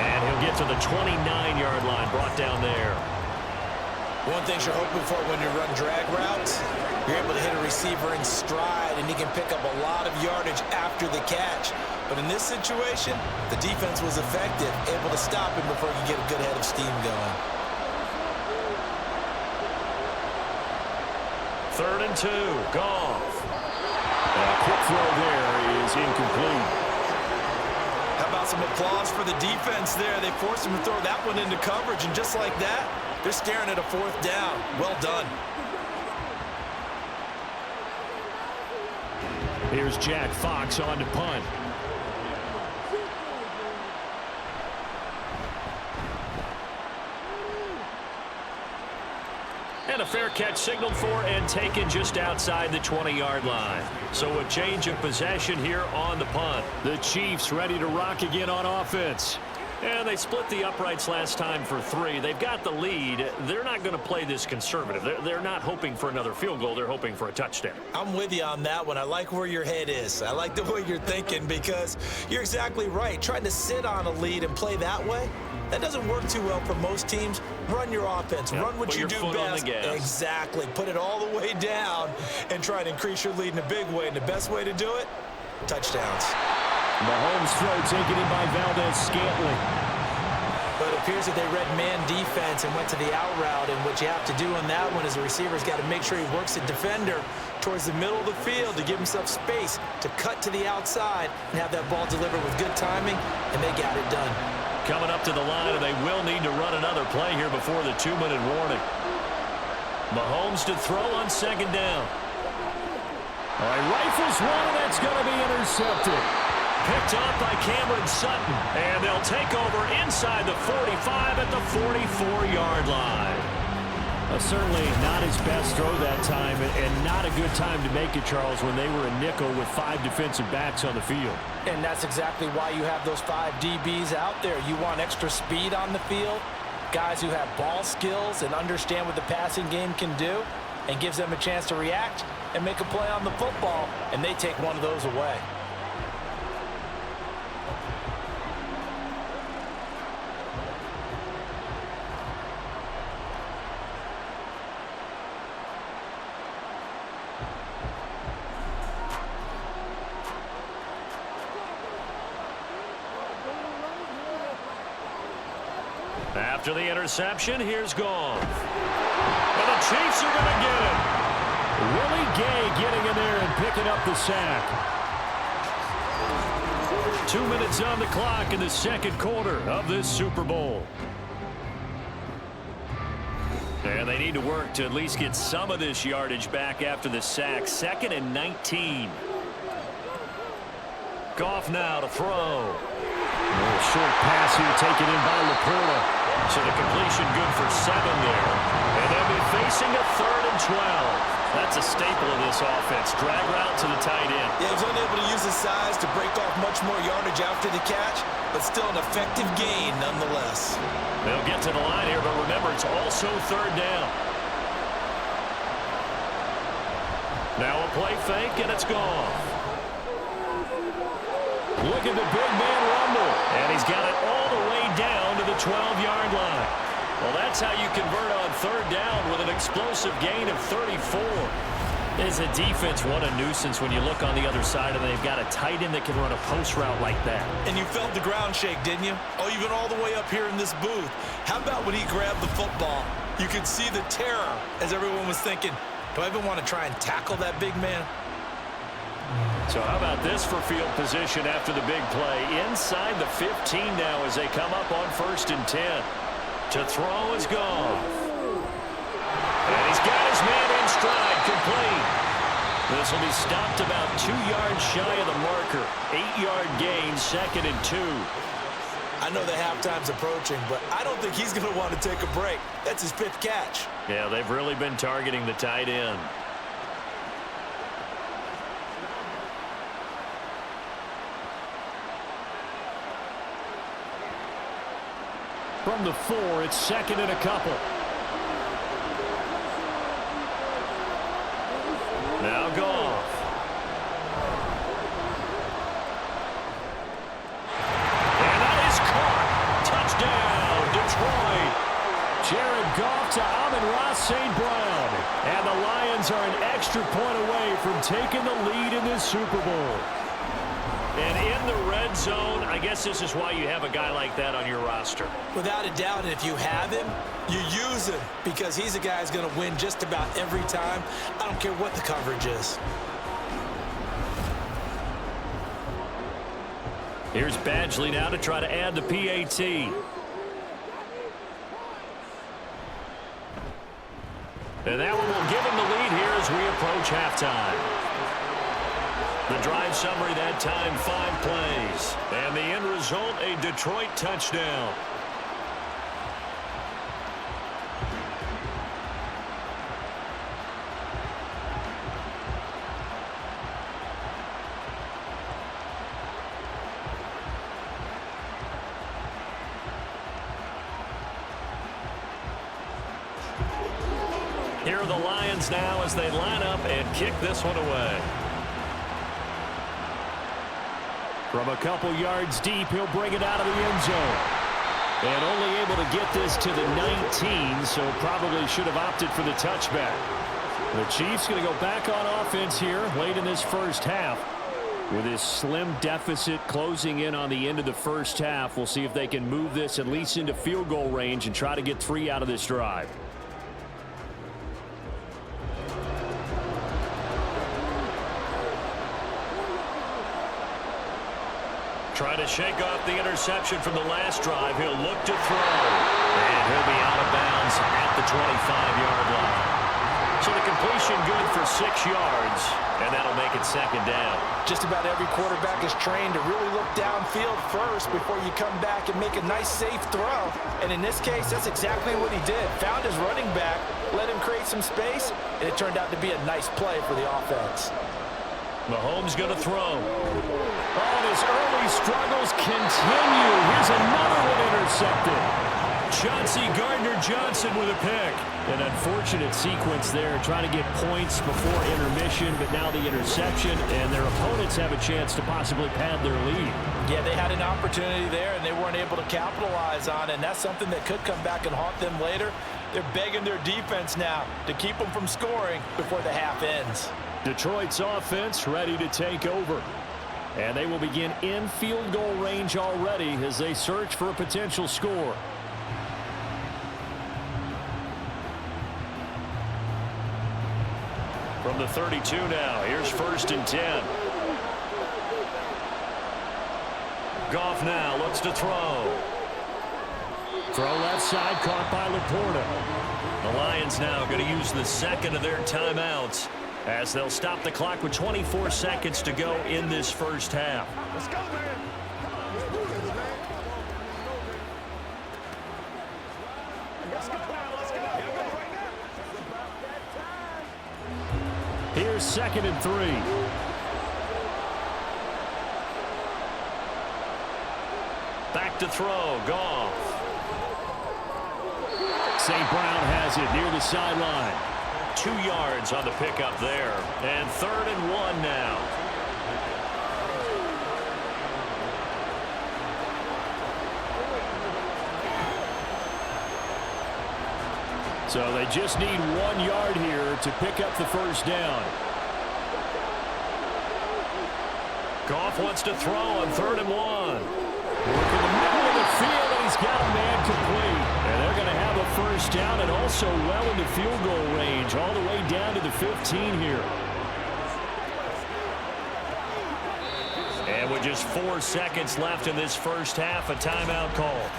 And he'll get to the 29-yard line, brought down there. One thing you're hoping for when you run drag routes, you're able to hit a receiver in stride, and he can pick up a lot of yardage after the catch. But in this situation, the defense was effective, able to stop him before he could get a good head of steam going. 3rd and 2, Goff. A quick throw there is incomplete. How about some applause for the defense there? They forced him to throw that one into coverage, and just like that, they're staring at a 4th down. Well done. Here's Jack Fox on to punt. And a fair catch signaled for and taken just outside the 20-yard line. So a change of possession here on the punt. The Chiefs ready to rock again on offense. And they split the uprights last time for 3. They've got the lead. They're not going to play this conservative. They're not hoping for another field goal. They're hoping for a touchdown. I'm with you on that one. I like where your head is. I like the way you're thinking because you're exactly right. Trying to sit on a lead and play that way, that doesn't work too well for most teams. Run your offense. Run what you do best. Exactly. Put it all the way down and try to increase your lead in a big way. And the best way to do it, touchdowns. Mahomes' throw taken in by Valdez-Scantling. But it appears that they read man defense and went to the out route, and what you have to do on that one is the receiver's got to make sure he works the defender towards the middle of the field to give himself space to cut to the outside and have that ball delivered with good timing, and they got it done. Coming up to the line, and they will need to run another play here before the 2-minute warning. Mahomes to throw on 2nd down. All right, rifles one, and that's going to be intercepted. Picked up by Cameron Sutton, and they'll take over inside the 45 at the 44-yard line. Certainly not his best throw that time, and not a good time to make it, Charles, when they were a nickel with 5 defensive backs on the field. And that's exactly why you have those 5 DBs out there. You want extra speed on the field, guys who have ball skills and understand what the passing game can do, and gives them a chance to react and make a play on the football, and they take one of those away. After the interception, here's Goff. And the Chiefs are going to get it. Willie Gay getting in there and picking up the sack. 2 minutes on the clock in the second quarter of this Super Bowl. And they need to work to at least get some of this yardage back after the sack. 2nd and 19. Goff now to throw. A little short pass here taken in by Laporta. So the completion good for 7 there. And they'll be facing a 3rd and 12. That's a staple of this offense. Drag route to the tight end. Yeah, he's unable to use his size to break off much more yardage after the catch, but still an effective gain nonetheless. They'll get to the line here, but remember, it's also 3rd down. Now a play fake, and it's gone. Look at the big man rumble, and he's got it all the way down to the 12-yard line. Well, that's how you convert on 3rd down with an explosive gain of 34. Is a defense what a nuisance when you look on the other side and they've got a tight end that can run a post route like that. And you felt the ground shake, didn't you? Oh, you've been all the way up here in this booth. How about when he grabbed the football? You could see the terror as everyone was thinking, do I even want to try and tackle that big man? So how about this for field position after the big play? Inside the 15 now as they come up on 1st and 10. To throw is Goff. And he's got his man in stride, complete. This will be stopped about 2 yards shy of the marker. 8-yard gain, 2nd and 2. I know the halftime's approaching, but I don't think he's going to want to take a break. That's his 5th catch. Yeah, they've really been targeting the tight end. From the 4, it's 2nd and a couple. Now Goff. And that is caught. Touchdown, Detroit. Jared Goff to Amon-Ra St. Brown. And the Lions are an extra point away from taking the lead in this Super Bowl. And in the red zone, I guess this is why you have a guy like that on your roster. Without a doubt, and if you have him, you use him because he's a guy who's going to win just about every time. I don't care what the coverage is. Here's Badgley now to try to add the PAT. And that one will give him the lead here as we approach halftime. The drive summary that time, 5 plays. And the end result, a Detroit touchdown. Here are the Lions now as they line up and kick this one away. From a couple yards deep, he'll bring it out of the end zone. And only able to get this to the 19, so probably should have opted for the touchback. The Chiefs going to go back on offense here late in this first half. With this slim deficit closing in on the end of the first half, we'll see if they can move this at least into field goal range and try to get 3 out of this drive. Trying to shake off the interception from the last drive. He'll look to throw. And he'll be out of bounds at the 25-yard line. So the completion good for 6 yards. And that'll make it 2nd down. Just about every quarterback is trained to really look downfield first before you come back and make a nice, safe throw. And in this case, that's exactly what he did. Found his running back, let him create some space, and it turned out to be a nice play for the offense. Mahomes going to throw. Oh, and his early struggles continue. Here's another one intercepted. Chauncey Gardner-Johnson with a pick. An unfortunate sequence there, trying to get points before intermission, but now the interception, and their opponents have a chance to possibly pad their lead. Yeah, they had an opportunity there, and they weren't able to capitalize on it, and that's something that could come back and haunt them later. They're begging their defense now to keep them from scoring before the half ends. Detroit's offense ready to take over. And they will begin in field goal range already as they search for a potential score. From the 32 now, here's 1st and 10. Goff now looks to throw. Throw left side, caught by Laporta. The Lions now going to use the second of their timeouts as they'll stop the clock with 24 seconds to go in this first half. Let's go, man. Let's go now. Let's go. Here's 2nd and 3. Back to throw, Goff. St. Brown has it near the sideline. 2 yards on the pickup there. And 3rd and 1 now. So they just need 1 yard here to pick up the first down. Goff wants to throw on 3rd and 1. Working the middle of the field, and he's got a man complete. And they're going to have a first down and also well into field goal range, all the way down to the 15 here. And with just 4 seconds left in this first half, a timeout call.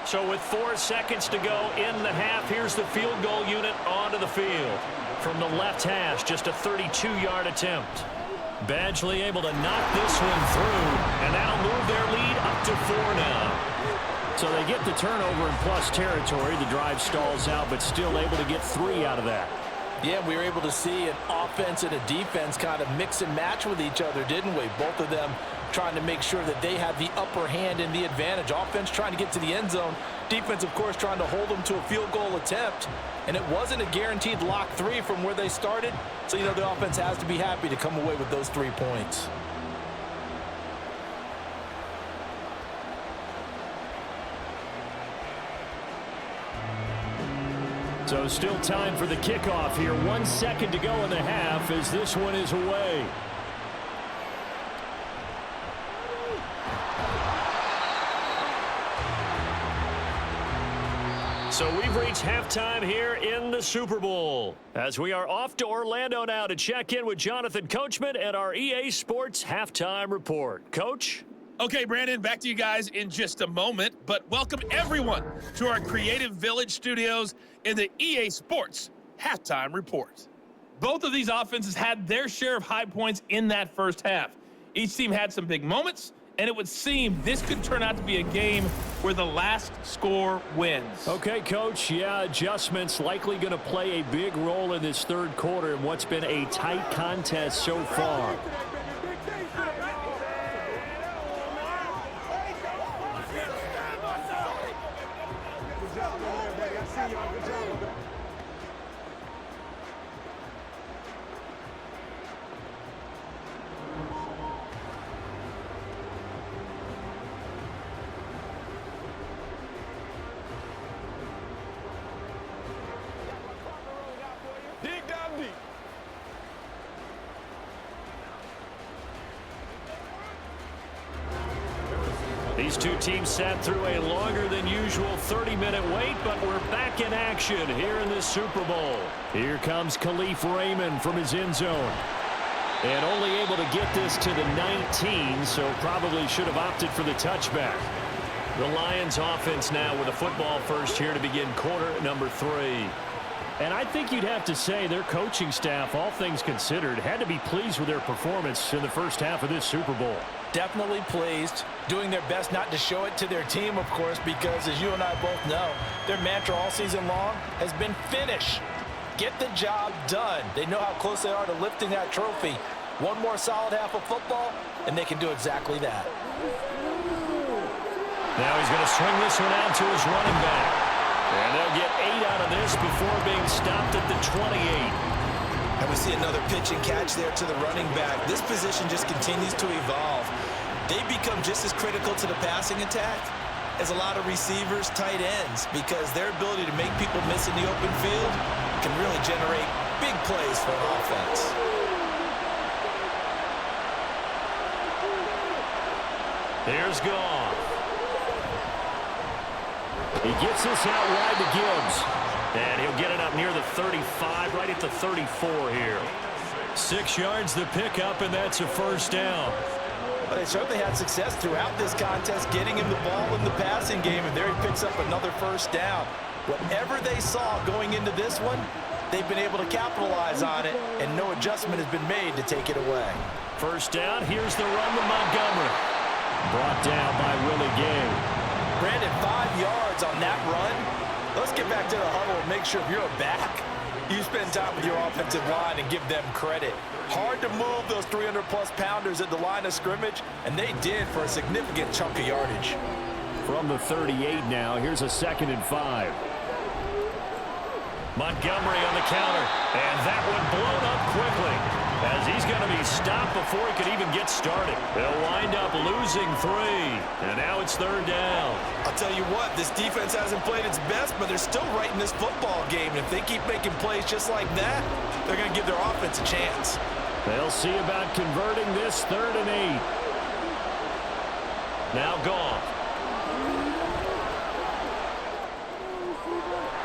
So with 4 seconds to go in the half, here's the field goal unit onto the field. From the left hash, just a 32-yard attempt. Badgley able to knock this one through, and that'll move their lead up to 4 now. So they get the turnover in plus territory. The drive stalls out, but still able to get 3 out of that. Yeah, we were able to see an offense and a defense kind of mix and match with each other, didn't we? Both of them trying to make sure that they have the upper hand and the advantage. Offense trying to get to the end zone. Defense, of course, trying to hold them to a field goal attempt. And it wasn't a guaranteed lock 3 from where they started. So, you know, the offense has to be happy to come away with those 3 points. So still time for the kickoff here. 1 second to go in the half as this one is away. So we've reached halftime here in the Super Bowl. As we are off to Orlando now to check in with Jonathan Coachman and our EA Sports Halftime Report. Coach? Okay, Brandon, back to you guys in just a moment, but welcome everyone to our Creative Village studios in the EA Sports Halftime Report. Both of these offenses had their share of high points in that first half. Each team had some big moments, and it would seem this could turn out to be a game where the last score wins. Okay, Coach, yeah, adjustments likely going to play a big role in this third quarter in what's been a tight contest so far. Dig down deep. These two teams sat through a longer than usual 30-minute wait, but we're back in action here in this Super Bowl. Here comes Khalif Raymond from his end zone. And only able to get this to the 19, so probably should have opted for the touchback. The Lions offense now with a football first here to begin quarter number 3. And I think you'd have to say their coaching staff, all things considered, had to be pleased with their performance in the first half of this Super Bowl. Definitely pleased, doing their best not to show it to their team, of course, because as you and I both know, their mantra all season long has been finish. Get the job done. They know how close they are to lifting that trophy. One more solid half of football, and they can do exactly that. Now he's going to swing this one out to his running back. And they'll get 8 out of this before being stopped at the 28. And we see another pitch and catch there to the running back. This position just continues to evolve. They become just as critical to the passing attack is a lot of receivers, tight ends, because their ability to make people miss in the open field can really generate big plays for an offense. Here's Goff. He gets this out wide to Gibbs. And he'll get it up near the 35, right at the 34 here. 6 yards the pickup, and that's a first down. Well, they certainly had success throughout this contest, getting him the ball in the passing game, and there he picks up another first down. Whatever they saw going into this one, they've been able to capitalize on it, and no adjustment has been made to take it away. First down, here's the run to Montgomery. Brought down by Willie Gay. Brandon, 5 yards on that run. Let's get back to the huddle and make sure if you're a back, you spend time with your offensive line and give them credit. Hard to move those 300-plus pounders at the line of scrimmage, and they did for a significant chunk of yardage. From the 38 now, here's a 2nd and 5. Montgomery on the counter, and that one blown up quickly as he's going to be stopped before he could even get started. They'll wind up losing 3, and now it's 3rd down. I'll tell you what, this defense hasn't played its best, but they're still right in this football game. If they keep making plays just like that, they're going to give their offense a chance. They'll see about converting this 3rd and 8. Now Goff.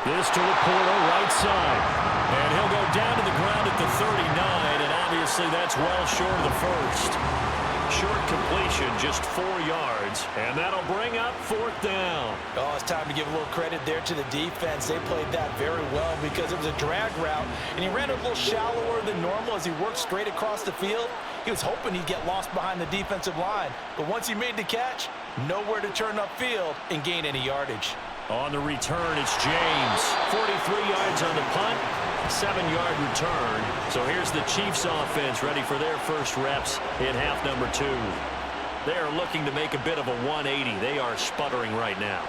This to Laporta, right side. And he'll go down to the ground at the 39, and obviously that's well short of the first. Short completion, just 4 yards, and that'll bring up 4th down. Oh, it's time to give a little credit there to the defense. They played that very well because it was a drag route, and he ran a little shallower than normal as he worked straight across the field. He was hoping he'd get lost behind the defensive line, but once he made the catch, nowhere to turn upfield and gain any yardage. On the return, it's James. 43 yards on the punt, 7-yard return. So here's the Chiefs offense ready for their first reps in half number 2. They are looking to make a bit of a 180. They are sputtering right now.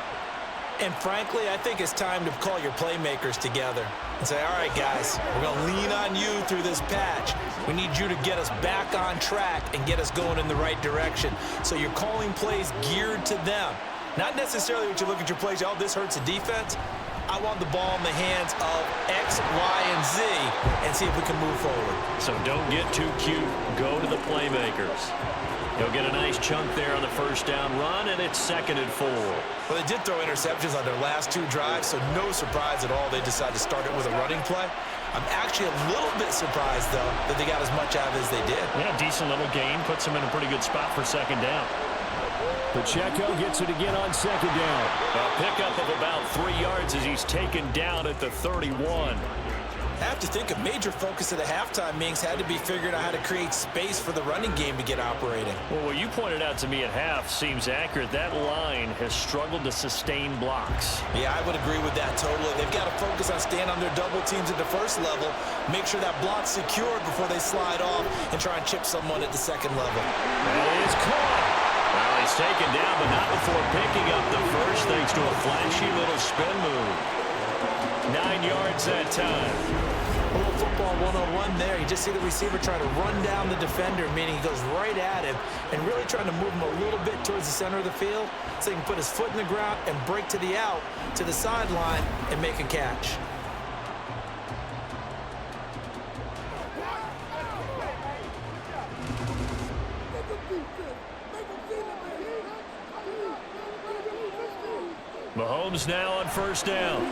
And frankly, I think it's time to call your playmakers together and say, all right, guys, we're going to lean on you through this patch. We need you to get us back on track and get us going in the right direction. So you're calling plays geared to them. Not necessarily when you look at your plays, oh, this hurts the defense. I want the ball in the hands of X, Y, and Z and see if we can move forward. So don't get too cute. Go to the playmakers. He'll get a nice chunk there on the first down run, and it's 2nd and 4. Well, they did throw interceptions on their last 2 drives, so no surprise at all they decided to start it with a running play. I'm actually a little bit surprised, though, that they got as much out of it as they did. Yeah, decent little gain. Puts them in a pretty good spot for 2nd down. Pacheco gets it again on 2nd down. A pickup of about 3 yards as he's taken down at the 31. I have to think a major focus of the halftime meetings had to be figuring out how to create space for the running game to get operating. Well, what you pointed out to me at half seems accurate. That line has struggled to sustain blocks. Yeah, I would agree with that totally. They've got to focus on staying on their double teams at the first level, make sure that block's secured before they slide off and try and chip someone at the 2nd level. That is caught. Well, he's taken down, but not before picking up the first thanks to a flashy little spin move. 9 yards that time. A little football 101 there. You just see the receiver trying to run down the defender, meaning he goes right at him and really trying to move him a little bit towards the center of the field so he can put his foot in the ground and break to the out, to the sideline, and make a catch. Mahomes now on first down.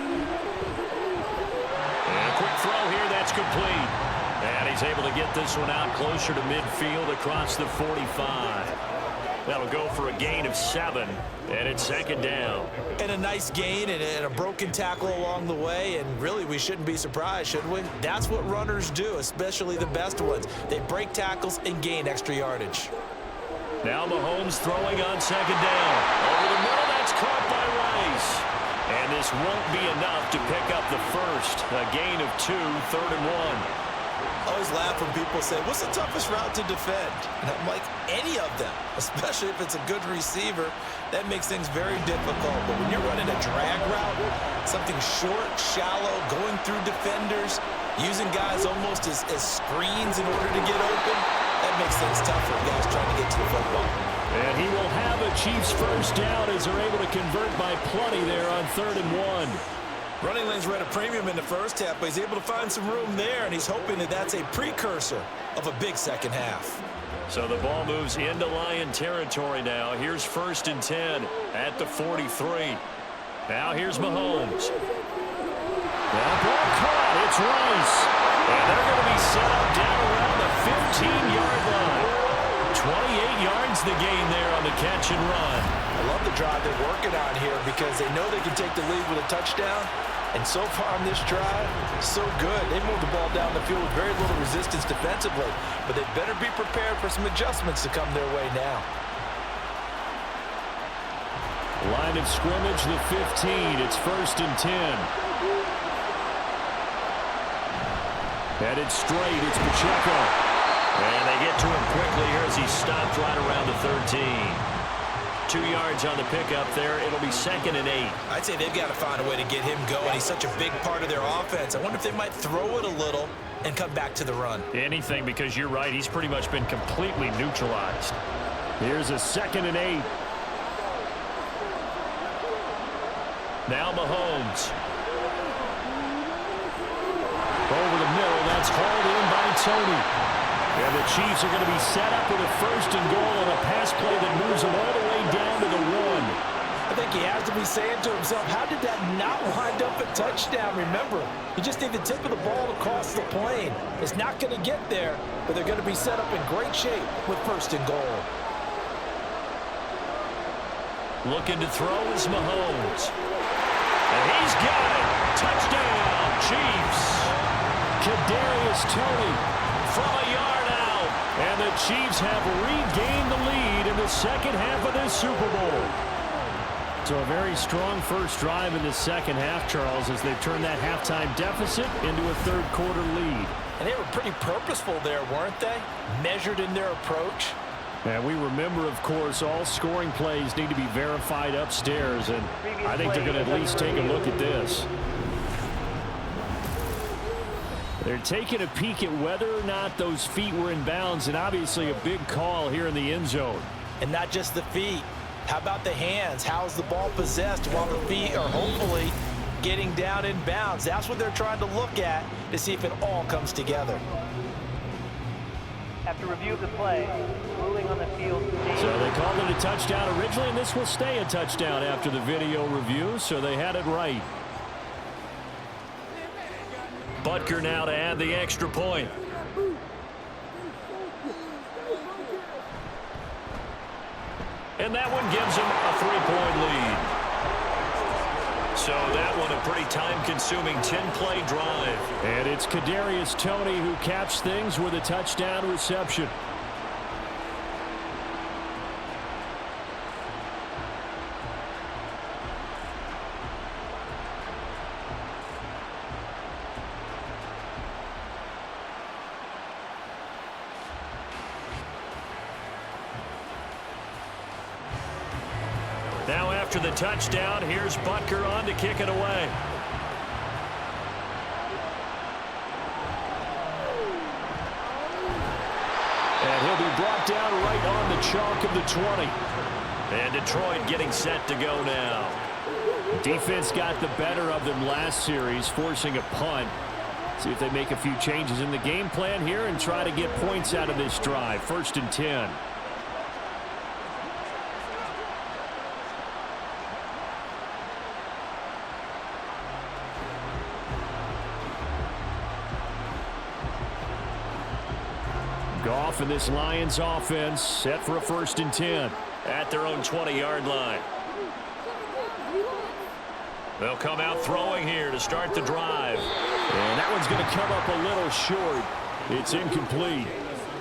And a quick throw here, that's complete. And he's able to get this one out closer to midfield across the 45. That'll go for a gain of 7, and it's 2nd down. And a nice gain and a broken tackle along the way, and really we shouldn't be surprised, should we? That's what runners do, especially the best ones. They break tackles and gain extra yardage. Now Mahomes throwing on 2nd down. Over the middle, that's caught by Rice. And this won't be enough to pick up the first. A gain of 2, 3rd and 1. I always laugh when people say, what's the toughest route to defend? And I'm like, any of them, especially if it's a good receiver. That makes things very difficult. But when you're running a drag route, something short, shallow, going through defenders, using guys almost as screens in order to get open, that makes things tough for guys trying to get to the football. And he will have a Chiefs first down as they're able to convert by plenty there on 3rd and 1. Running lanes were at a premium in the first half, but he's able to find some room there, and he's hoping that that's a precursor of a big second half. So the ball moves into Lion territory now. Here's 1st and 10 at the 43. Now here's Mahomes. That ball caught. It's Rice. And they're going to be set up down around the 15-yard line. 28 yards the gain there on the catch and run. I love the drive they're working on here because they know they can take the lead with a touchdown. And so far on this drive, so good. They moved the ball down the field with very little resistance defensively. But they better be prepared for some adjustments to come their way now. Line of scrimmage, the 15. It's 1st and 10. Headed straight, it's Pacheco. And they get to him quickly here as he stopped right around the 13. 2 yards on the pickup there. It'll be 2nd and 8. I'd say they've got to find a way to get him going. He's such a big part of their offense. I wonder if they might throw it a little and come back to the run. Anything, because you're right. He's pretty much been completely neutralized. Here's a 2nd and 8. Now Mahomes. Over the middle, that's hauled in by Tony. And the Chiefs are going to be set up with a 1st and goal on a pass play that moves them all the way down to the 1. I think he has to be saying to himself, how did that not wind up a touchdown? Remember, you just need the tip of the ball to cross the plane. It's not going to get there, but they're going to be set up in great shape with 1st and goal. Looking to throw is Mahomes. And he's got it. Touchdown, Chiefs. Kadarius Toney from a yard out. And the Chiefs have regained the lead in the second half of this Super Bowl. So a very strong first drive in the second half, Charles, as they've turned that halftime deficit into a third-quarter lead. And they were pretty purposeful there, weren't they? Measured in their approach. And we remember, of course, all scoring plays need to be verified upstairs, and I think they're going to at least take a look at this. They're taking a peek at whether or not those feet were in bounds, and obviously a big call here in the end zone. And not just the feet. How about the hands? How's the ball possessed while the feet are hopefully getting down in bounds? That's what they're trying to look at to see if it all comes together. After review of the play, ruling on the field. So they called it a touchdown originally, and this will stay a touchdown after the video review, so they had it right. Butker now to add the extra point. And that one gives them a 3-point lead. So that one a pretty time-consuming 10-play drive. And it's Kadarius Toney who caps things with a touchdown reception. Now after the touchdown, here's Butker on to kick it away. And he'll be brought down right on the chalk of the 20. And Detroit getting set to go now. Defense got the better of them last series, forcing a punt. See if they make a few changes in the game plan here and try to get points out of this drive. 1st and 10. Goff and this Lions offense set for a 1st and 10. At their own 20-yard line. They'll come out throwing here to start the drive. And that one's going to come up a little short. It's incomplete.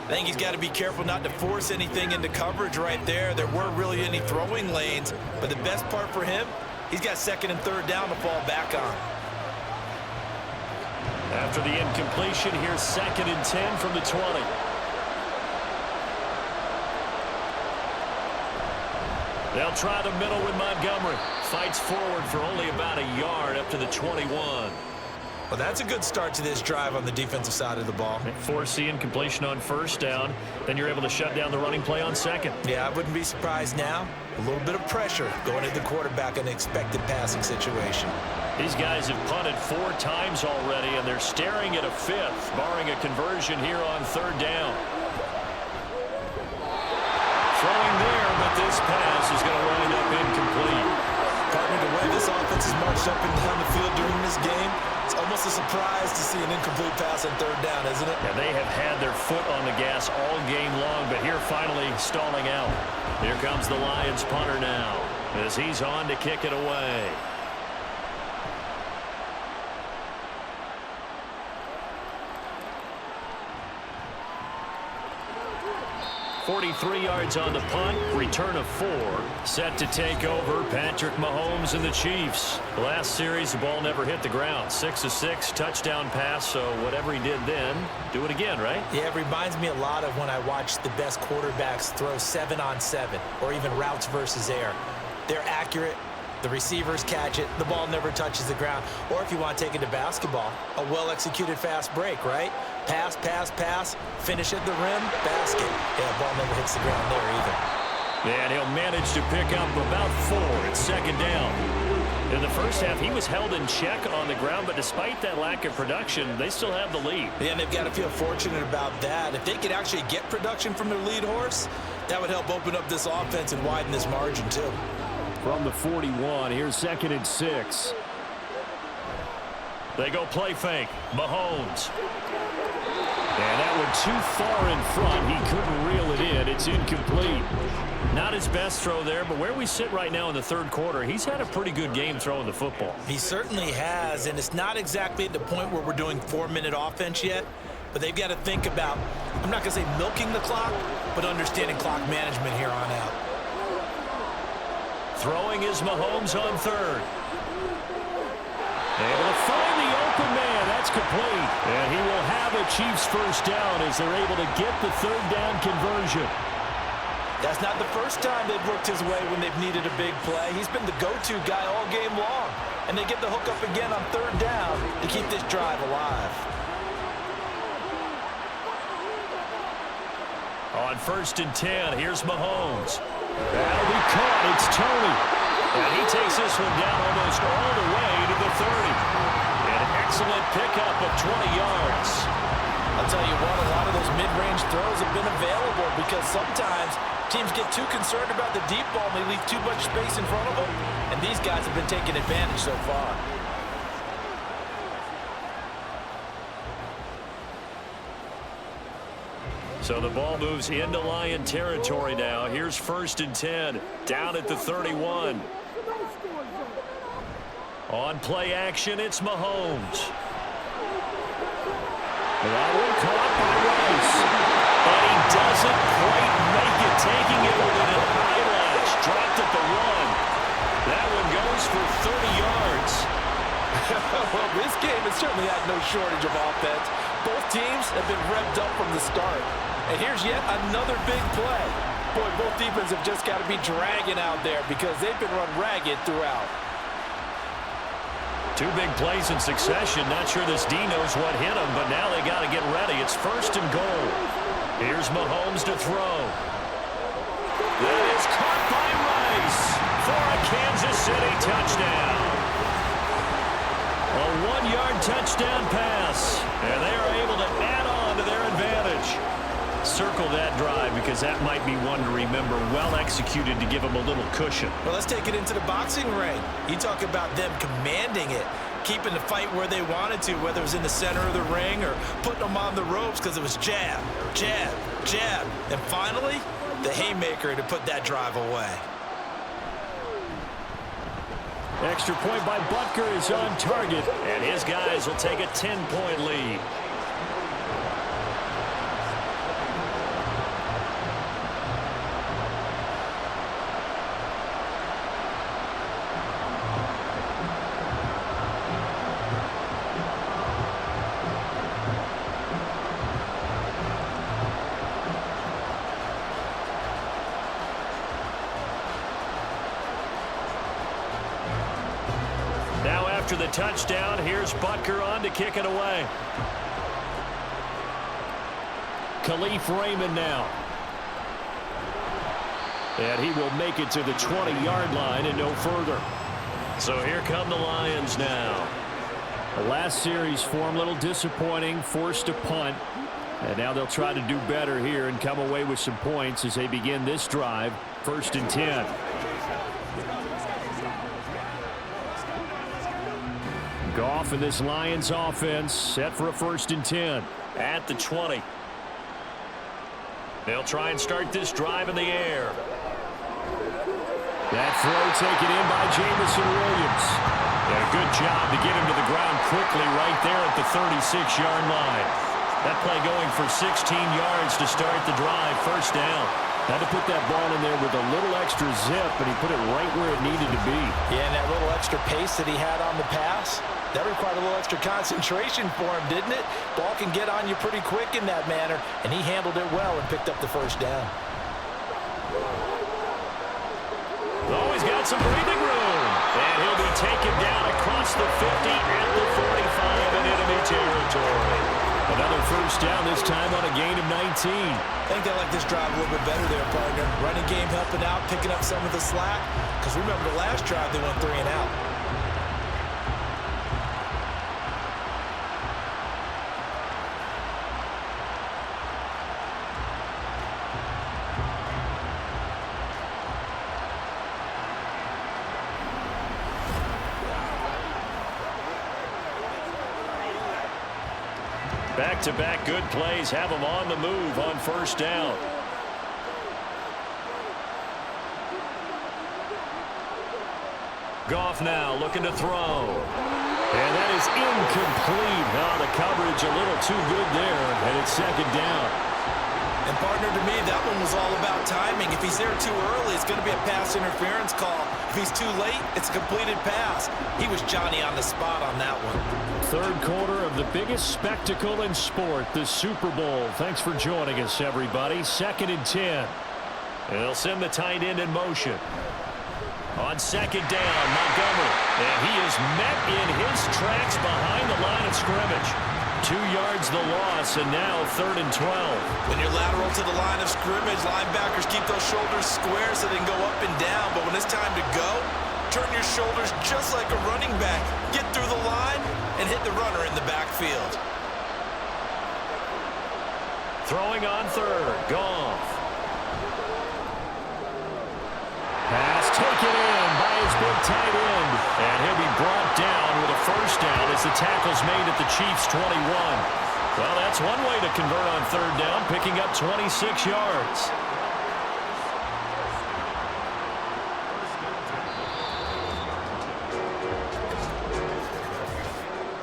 I think he's got to be careful not to force anything into coverage right there. There weren't really any throwing lanes, but the best part for him, he's got 2nd and 3rd down to fall back on. After the incompletion, here's 2nd and 10 from the 20. They'll try the middle with Montgomery. Fights forward for only about a yard up to the 21. Well, that's a good start to this drive on the defensive side of the ball. Forcing completion on first down. Then you're able to shut down the running play on second. Yeah, I wouldn't be surprised now. A little bit of pressure going at the quarterback in an expected passing situation. These guys have punted 4 times already, and they're staring at a 5th, barring a conversion here on third down. Throwing there, but this pass is going to wind up incomplete. Partner, the way this offense has marched up and down the field during this game, it's almost a surprise to see an incomplete pass on third down, isn't it? Yeah, they have had their foot on the gas all game long, but here finally stalling out. Here comes the Lions punter now as he's on to kick it away. 43 yards on the punt, return of 4. Set to take over, Patrick Mahomes and the Chiefs. Last series, the ball never hit the ground. 6 of 6, touchdown pass, so whatever he did then, do it again, right? Yeah, it reminds me a lot of when I watched the best quarterbacks throw 7-on-7 or even routes versus air. They're accurate. The receivers catch it. The ball never touches the ground. Or if you want to take it to basketball, a well-executed fast break, right? Pass, pass, pass, finish at the rim, basket. Yeah, ball never hits the ground there either. Yeah, and he'll manage to pick up about 4 at second down. In the first half, he was held in check on the ground, but despite that lack of production, they still have the lead. Yeah, and they've got to feel fortunate about that. If they could actually get production from their lead horse, that would help open up this offense and widen this margin too. From the 41, here's 2nd and 6. They go play fake. Mahomes. And that one too far in front. He couldn't reel it in. It's incomplete. Not his best throw there, but where we sit right now in the third quarter, he's had a pretty good game throwing the football. He certainly has, and it's not exactly at the point where we're doing 4-minute offense yet, but they've got to think about, I'm not going to say milking the clock, but understanding clock management here on out. Throwing is Mahomes on third. Able to find the open man. That's complete. And he will have a Chiefs first down as they're able to get the third down conversion. That's not the first time they've worked his way when they've needed a big play. He's been the go-to guy all game long. And they get the hook up again on third down to keep this drive alive. On 1st and 10, here's Mahomes. That'll be caught. It's Tony. And he takes this one down almost all the way to the 30. An excellent pickup of 20 yards. I'll tell you what, a lot of those mid-range throws have been available because sometimes teams get too concerned about the deep ball and they leave too much space in front of them. And these guys have been taking advantage so far. So the ball moves into Lion territory now. Here's 1st and 10, down at the 31. On play action, it's Mahomes. That one caught by Rice. And he doesn't quite make it, taking it within an eyelash. Dropped at the 1. That one goes for 30 yards. Well, this game has certainly had no shortage of offense. Both teams have been revved up from the start. And here's yet another big play. Boy, both defenses have just got to be dragging out there because they've been run ragged throughout. 2 big plays in succession. Not sure this D knows what hit him, but now they got to get ready. It's 1st and goal. Here's Mahomes to throw. That is caught by Rice for a Kansas City touchdown. A 1-yard touchdown pass, and they are able to add on to their advantage. Circle that drive because that might be one to remember. Well executed to give them a little cushion. Well, let's take it into the boxing ring. You talk about them commanding it, keeping the fight where they wanted to, whether it was in the center of the ring or putting them on the ropes because it was jab, jab, jab. And finally, the haymaker to put that drive away. Extra point by Butker is on target, and his guys will take a 10-point lead. After the touchdown, here's Butker on to kick it away. Khalif Raymond now. And he will make it to the 20-yard line and no further. So here come the Lions now. The last series for him, a little disappointing, forced a punt. And now they'll try to do better here and come away with some points as they begin this drive. 1st and 10. Goff and this Lions offense set for a 1st and 10 at the 20. They'll try and start this drive in the air. That throw taken in by Jameson Williams. And a good job to get him to the ground quickly right there at the 36-yard line. That play going for 16 yards to start the drive. 1st down. Had to put that ball in there with a little extra zip, and he put it right where it needed to be. Yeah, and that little extra pace that he had on the pass, that required a little extra concentration for him, didn't it? Ball can get on you pretty quick in that manner, and he handled it well and picked up the 1st down. Oh, he's got some breathing room. And he'll be taken down across the 50 at the 45 in enemy territory. Another 1st down, this time on a gain of 19. I think they like this drive a little bit better there, partner. Running game helping out, picking up some of the slack. Because remember the last drive, they went 3 and out. Back-to-back good plays have them on the move on 1st down. Goff now looking to throw. And that is incomplete. Now the coverage a little too good there, and it's 2nd down. And partner, to me, that one was all about timing. If he's there too early, it's going to be a pass interference call. If he's too late, it's a completed pass. He was Johnny on the spot on that one. 3rd quarter of the biggest spectacle in sport, the Super Bowl. Thanks for joining us, everybody. 2nd and 10. And they'll send the tight end in motion. On 2nd down, Montgomery. And he is met in his tracks behind the line of scrimmage. 2 yards the loss, and now 3rd and 12. When you're lateral to the line of scrimmage, linebackers keep those shoulders square so they can go up and down. But when it's time to go, turn your shoulders just like a running back. Get through the line and hit the runner in the backfield. Throwing on 3rd, Goff. Pass taken in by his big tight end. And he'll be brought down with a 1st down as the tackle's made at the Chiefs' 21. Well, that's one way to convert on 3rd down, picking up 26 yards.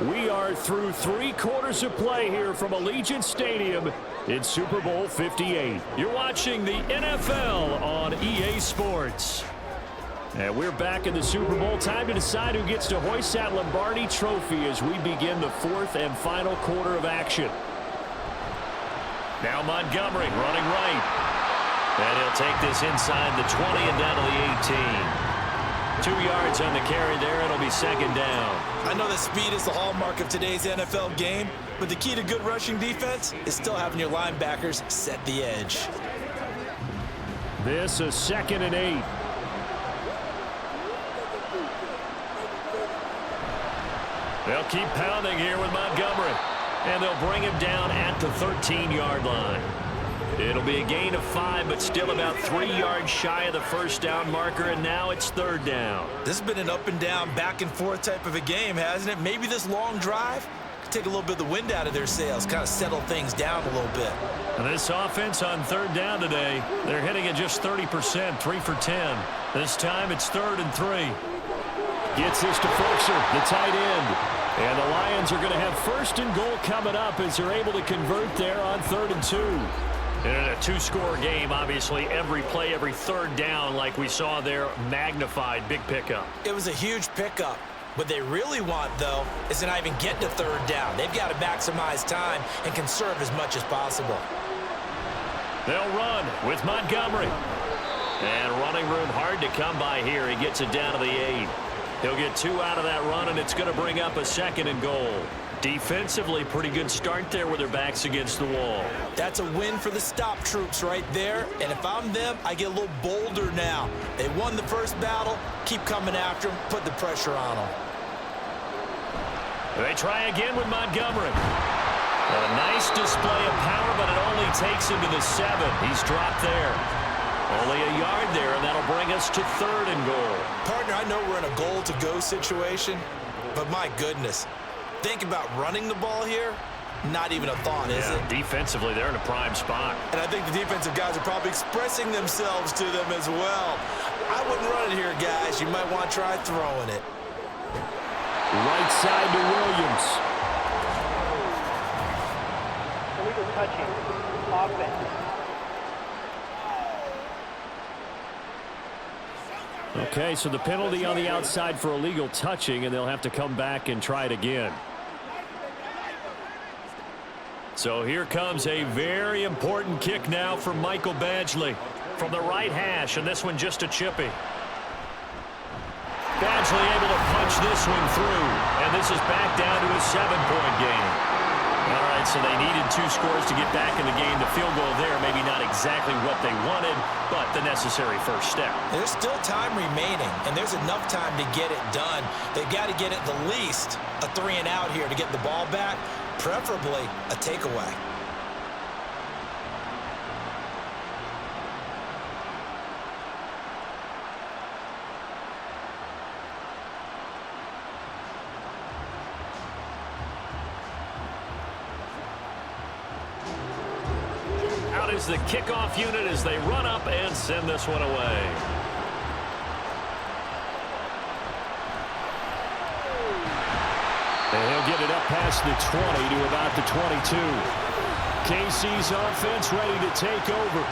We are through 3 quarters of play here from Allegiant Stadium in Super Bowl 58. You're watching the NFL on EA Sports. And we're back in the Super Bowl. Time to decide who gets to hoist that Lombardi trophy as we begin the 4th and final quarter of action. Now Montgomery running right. And he'll take this inside the 20 and down to the 18. 2 yards on the carry there. It'll be 2nd down. I know that speed is the hallmark of today's NFL game, but the key to good rushing defense is still having your linebackers set the edge. This is 2nd and 8. They'll keep pounding here with Montgomery. And they'll bring him down at the 13-yard line. It'll be a gain of 5, but still about 3 yards shy of the 1st down marker, and now it's 3rd down. This has been an up and down, back and forth type of a game, hasn't it? Maybe this long drive could take a little bit of the wind out of their sails, kind of settle things down a little bit. And this offense on 3rd down today, they're hitting at just 30%, 3 for 10. This time it's 3rd and 3. Gets this to Fulcher, the tight end. And the Lions are going to have 1st and goal coming up as they're able to convert there on 3rd and 2. And in a 2-score game, obviously, every play, every 3rd down, like we saw there, magnified, big pickup. It was a huge pickup. What they really want, though, is to not even get to 3rd down. They've got to maximize time and conserve as much as possible. They'll run with Montgomery. And running room hard to come by here. He gets it down to the 8. He'll get 2 out of that run, and it's going to bring up a 2nd and goal. Defensively, pretty good start there with their backs against the wall. That's a win for the stop troops right there. And if I'm them, I get a little bolder now. They won the first battle. Keep coming after them. Put the pressure on them. They try again with Montgomery. A nice display of power, but it only takes him to the 7. He's dropped there. Only a yard there, and that'll bring us to 3rd and goal. Partner, I know we're in a goal-to-go situation, but my goodness. Think about running the ball here. Not even a thought, is it? Defensively, they're in a prime spot. And I think the defensive guys are probably expressing themselves to them as well. I wouldn't run it here, guys. You might want to try throwing it. Right side to Williams. Illegal touching. Offense. Okay, so the penalty on the outside for illegal touching, and they'll have to come back and try it again. So here comes a very important kick now for Michael Badgley from the right hash, and this one just a chippy. Badgley able to punch this one through, and this is back down to a 7-point game. All right, so they needed 2 scores to get back in the game. The field goal there, maybe not exactly what they wanted, but the necessary first step. There's still time remaining, and there's enough time to get it done. They've got to get at the least a 3-and-out here to get the ball back, preferably a takeaway. Is the kickoff unit as they run up and send this one away. And he'll get it up past the 20 to about the 22. KC's offense ready to take over.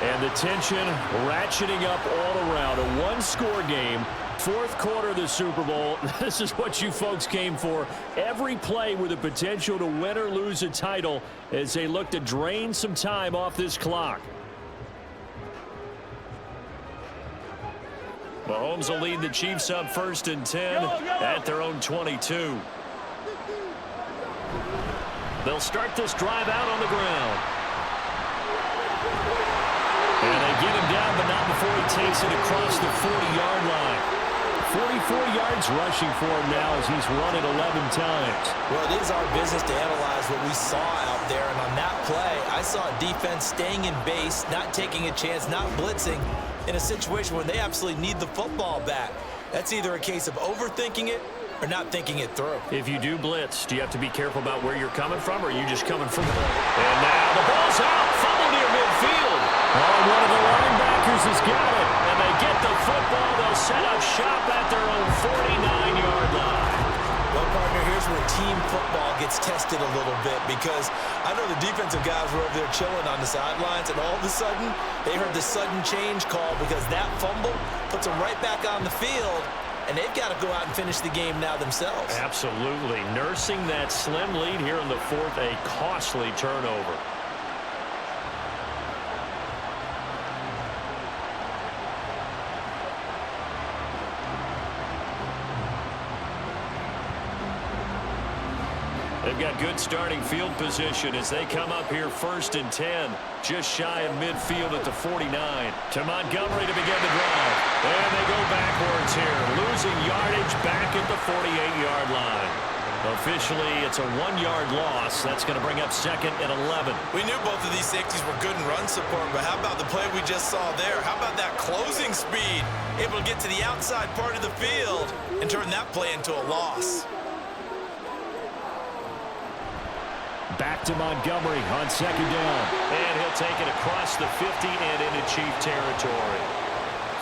And the tension ratcheting up all around. A 1-score game. 4th quarter of the Super Bowl. This is what you folks came for. Every play with the potential to win or lose a title as they look to drain some time off this clock. Mahomes will lead the Chiefs up 1st and 10 at their own 22. They'll start this drive out on the ground. And they get him down, but not before he takes it across the 40-yard line. 44 yards rushing for him now as he's run it 11 times. Well, it is our business to analyze what we saw out there. And on that play, I saw a defense staying in base, not taking a chance, not blitzing in a situation where they absolutely need the football back. That's either a case of overthinking it or not thinking it through. If you do blitz, do you have to be careful about where you're coming from, or are you just coming from the ball? And now the ball's out. Fumble near midfield. Oh, one of the linebackers has got it. And they get the football. They'll set up shop at their own 49-yard line. Well, partner, here's where team football gets tested a little bit, because I know the defensive guys were over there chilling on the sidelines, and all of a sudden, they heard the sudden change call because that fumble puts them right back on the field, and they've got to go out and finish the game now themselves. Absolutely. Nursing that slim lead here in the 4th, a costly turnover. They've got good starting field position as they come up here 1st and 10, just shy of midfield at the 49. To Montgomery to begin the drive. And they go backwards here, losing yardage back at the 48-yard line. Officially, it's a 1-yard loss. That's going to bring up 2nd and 11. We knew both of these safeties were good in run support, but how about the play we just saw there? How about that closing speed? Able to get to the outside part of the field and turn that play into a loss. Back to Montgomery on 2nd down. And he'll take it across the 50 and into Chief territory.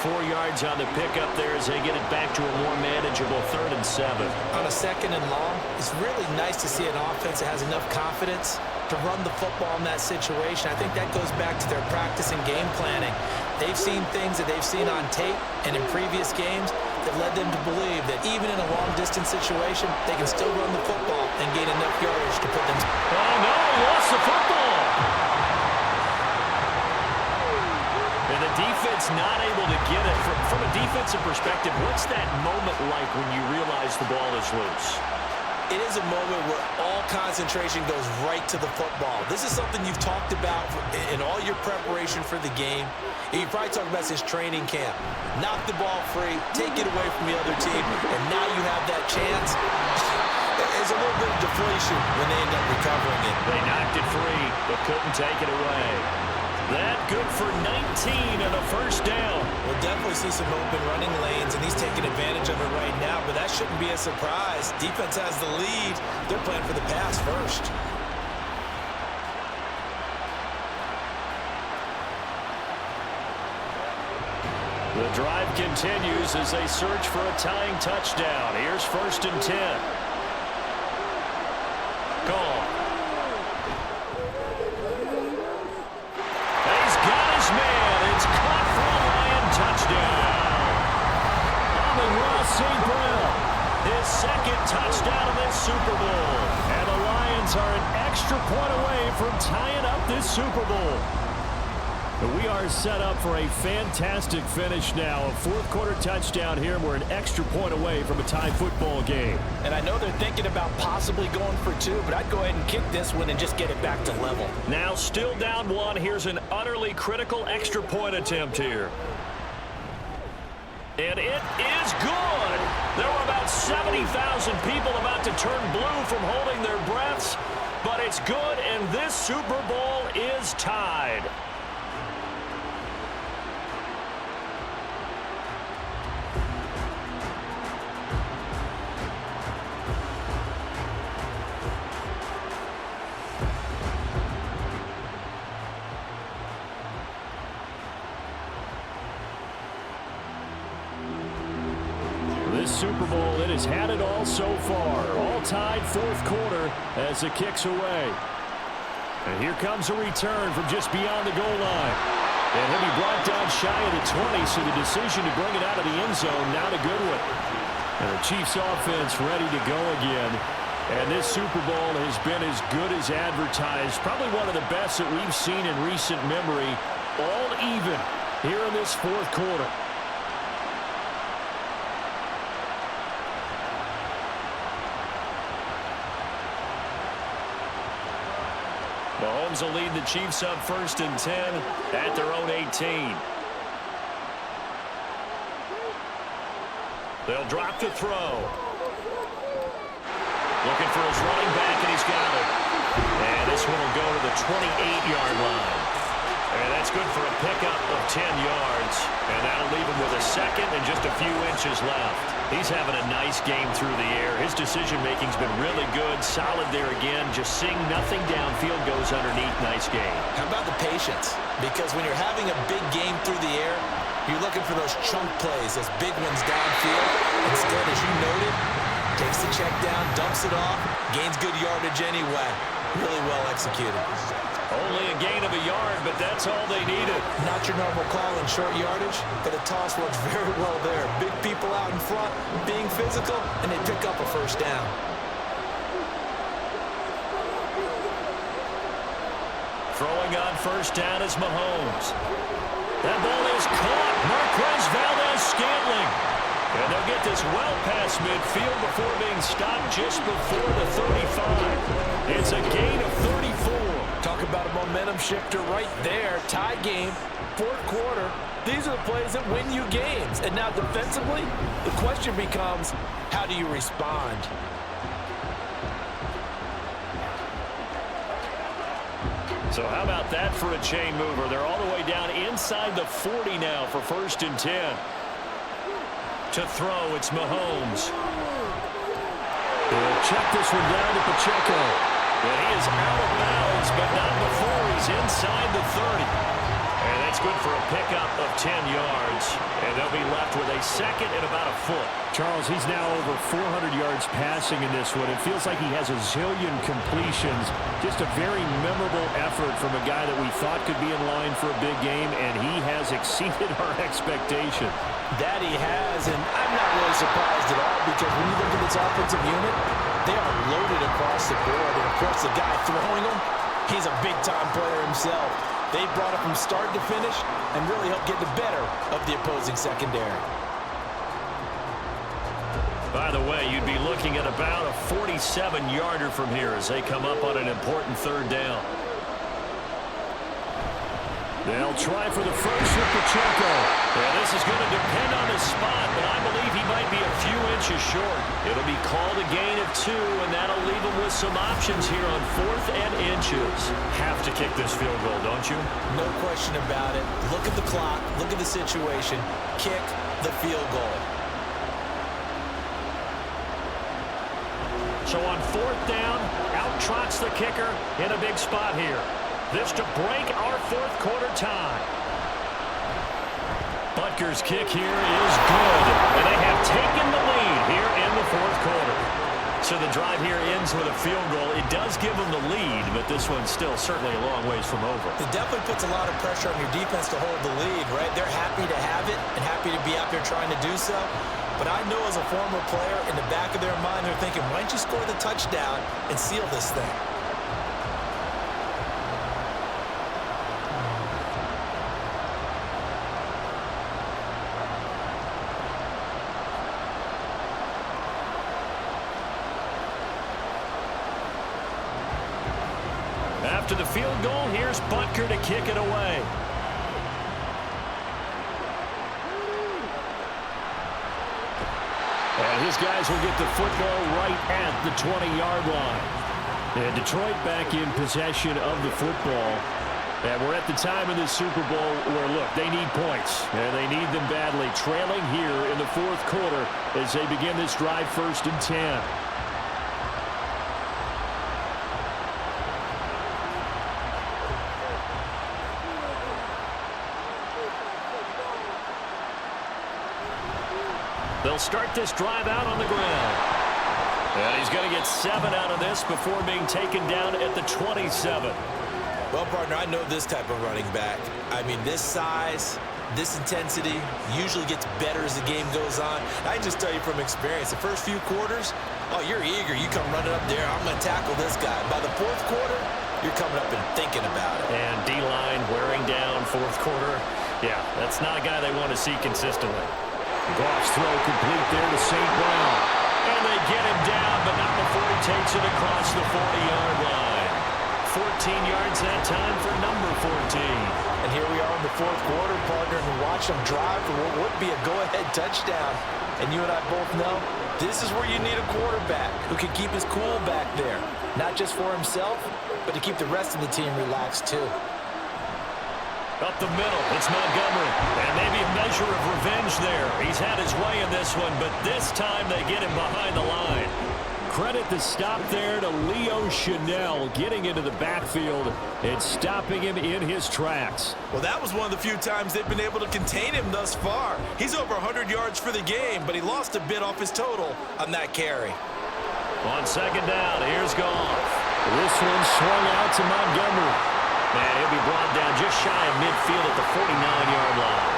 4 yards on the pickup there as they get it back to a more manageable 3rd and 7. On a 2nd and long, it's really nice to see an offense that has enough confidence to run the football in that situation. I think that goes back to their practice and game planning. They've seen things that they've seen on tape and in previous games that led them to believe that even in a long-distance situation, they can still run the football and gain enough yardage to put them... Oh, no, he lost the football. And the defense just not able to get it. From a defensive perspective, what's that moment like when you realize the ball is loose? It is a moment where all concentration goes right to the football. This is something you've talked about in all your preparation for the game. And you probably talked about since training camp. Knock the ball free, take it away from the other team, and now you have that chance. There's a little bit of deflation when they end up recovering it. They knocked it free, but couldn't take it away. That good for 19 and a first down. We'll definitely see some open running lanes, and he's taking advantage of it right now, but that shouldn't be a surprise. Defense has the lead. They're playing for the pass first. The drive continues as they search for a tying touchdown. Here's 1st and 10. Goal. He's got his man. It's caught for a Lion touchdown. Amon-Ra St. Brown, his second touchdown of this Super Bowl. And the Lions are an extra point away from tying up this Super Bowl. We are set up for a fantastic finish now. A fourth-quarter touchdown here. We're an extra point away from a tie football game. And I know they're thinking about possibly going for 2, but I'd go ahead and kick this one and just get it back to level. Now still down 1. Here's an utterly critical extra point attempt here. And it is good. There were about 70,000 people about to turn blue from holding their breaths, but it's good, and this Super Bowl is tied. Super Bowl, it has had it all so far. All tied fourth quarter as it kicks away. And here comes a return from just beyond the goal line. And he'll be brought down shy of the 20, so the decision to bring it out of the end zone, not a good one. And the Chiefs offense ready to go again. And this Super Bowl has been as good as advertised. Probably one of the best that we've seen in recent memory. All even here in this fourth quarter. Mahomes will lead the Chiefs up 1st and 10 at their own 18. They'll drop to throw. Looking for his running back, and he's got it. And this one will go to the 28-yard line. And that's good for a pickup of 10 yards. And that'll leave him with a second and just a few inches left. He's having a nice game through the air. His decision-making's been really good. Solid there again. Just seeing nothing downfield goes underneath. Nice game. How about the patience? Because when you're having a big game through the air, you're looking for those chunk plays, those big ones downfield. Instead, as you noted, takes the check down, dumps it off, gains good yardage anyway. Really well executed. Only a gain of a yard, but that's all they needed. Not your normal call in short yardage, but the toss works very well there. Big people out in front, being physical, and they pick up a first down. Throwing on first down is Mahomes. That ball is caught. Marquez Valdes-Scantling. And they'll get this well past midfield before being stopped just before the 35. It's a gain of 34. Talk about a momentum shifter right there. Tie game, fourth quarter. These are the plays that win you games. And now defensively, the question becomes, how do you respond? So how about that for a chain mover? They're all the way down inside the 40 now for 1st and 10. To throw, it's Mahomes. He'll check this one down to Pacheco. And he is out of bounds, but not before he's inside the 30. And that's good for a pickup of 10 yards. And they'll be left with a second and about a foot. Charles, he's now over 400 yards passing in this one. It feels like he has a zillion completions. Just a very memorable effort from a guy that we thought could be in line for a big game, and he has exceeded our expectation. That he has, and I'm not really surprised at all, because when you look at this offensive unit, they are loaded across the board. And, of course, the guy throwing them, he's a big-time player himself. They brought it from start to finish and really helped get the better of the opposing secondary. By the way, you'd be looking at about a 47-yarder from here as they come up on an important third down. They'll try for the first with Pacheco. Yeah, this is going to depend on the spot, but I believe he might be a few inches short. It'll be called a gain of 2, and that'll leave him with some options here on 4th and inches. Have to kick this field goal, don't you? No question about it. Look at the clock. Look at the situation. Kick the field goal. So on 4th down, out trots the kicker in a big spot here. This to break our 4th quarter tie. Butker's kick here is good, and they have taken the lead here in the 4th quarter. So the drive here ends with a field goal. It does give them the lead, but this one's still certainly a long ways from over. It definitely puts a lot of pressure on your defense to hold the lead, right? They're happy to have it and happy to be out there trying to do so. But I know as a former player, in the back of their mind, they're thinking, why don't you score the touchdown and seal this thing? After the field goal, here's Butker to kick it away. And his guys will get the football right at the 20-yard line. And Detroit back in possession of the football. And we're at the time in the Super Bowl where, look, they need points. And they need them badly. Trailing here in the 4th quarter as they begin this drive 1st and 10. They'll start this drive out on the ground. And he's going to get 7 out of this before being taken down at the 27. Well, partner, I know this type of running back. I mean, this size, this intensity usually gets better as the game goes on. I can just tell you from experience, the first few quarters, oh, you're eager. You come running up there, I'm going to tackle this guy. By the 4th quarter, you're coming up and thinking about it. And D-line wearing down 4th quarter. Yeah, that's not a guy they want to see consistently. Goff's throw complete there to St. Brown. And they get him down, but not before he takes it across the 40-yard line. 14 yards that time for number 14. And here we are in the 4th quarter, partner, and watch them drive for what would be a go-ahead touchdown. And you and I both know this is where you need a quarterback who can keep his cool back there. Not just for himself, but to keep the rest of the team relaxed too. Up the middle, it's Montgomery. And maybe a measure of revenge there. He's had his way in this one, but this time they get him behind the line. Credit the stop there to Leo Chanel getting into the backfield and stopping him in his tracks. Well, that was one of the few times they've been able to contain him thus far. He's over 100 yards for the game, but he lost a bit off his total on that carry. On 2nd down, here's Goff. This one swung out to Montgomery. And he'll be brought down just shy of midfield at the 49-yard line.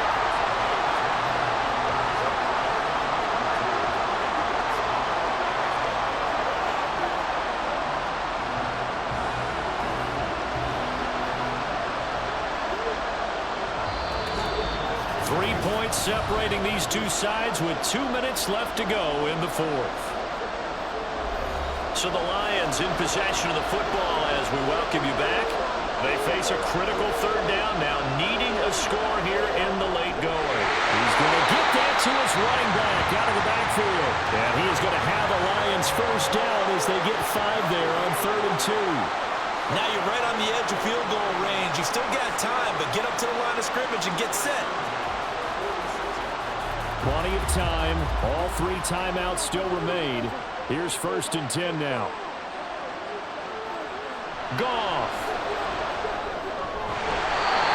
points separating these two sides with 2 minutes left to go in the fourth. So the Lions in possession of the football as we welcome you back. They face a critical third down now, needing a score here in the late going. He's going to get that to his running back out of the backfield. And he is going to have the Lions first down as they get 5 there on 3rd and 2. Now you're right on the edge of field goal range. You still got time, but get up to the line of scrimmage and get set. Plenty of time. All 3 timeouts still remain. Here's 1st and 10 now. Goff.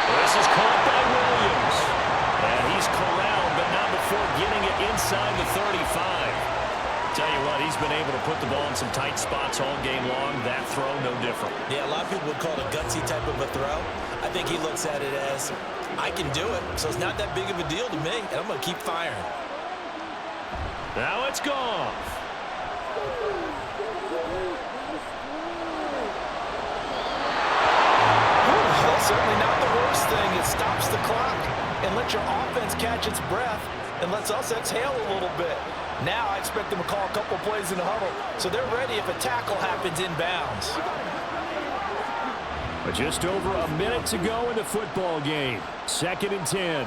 This is caught by Williams. And he's corralled, but not before getting it inside the 35. Tell you what, he's been able to put the ball in some tight spots all game long. That throw, no different. Yeah, a lot of people would call it a gutsy type of a throw. I think he looks at it as, I can do it, so it's not that big of a deal to me, and I'm going to keep firing. Now it's Goff. certainly not the worst thing. It stops the clock and lets your offense catch its breath and lets us exhale a little bit. Now I expect them to call a couple plays in the huddle, so they're ready if a tackle happens inbounds. But just over a minute to go in the football game. 2nd and 10.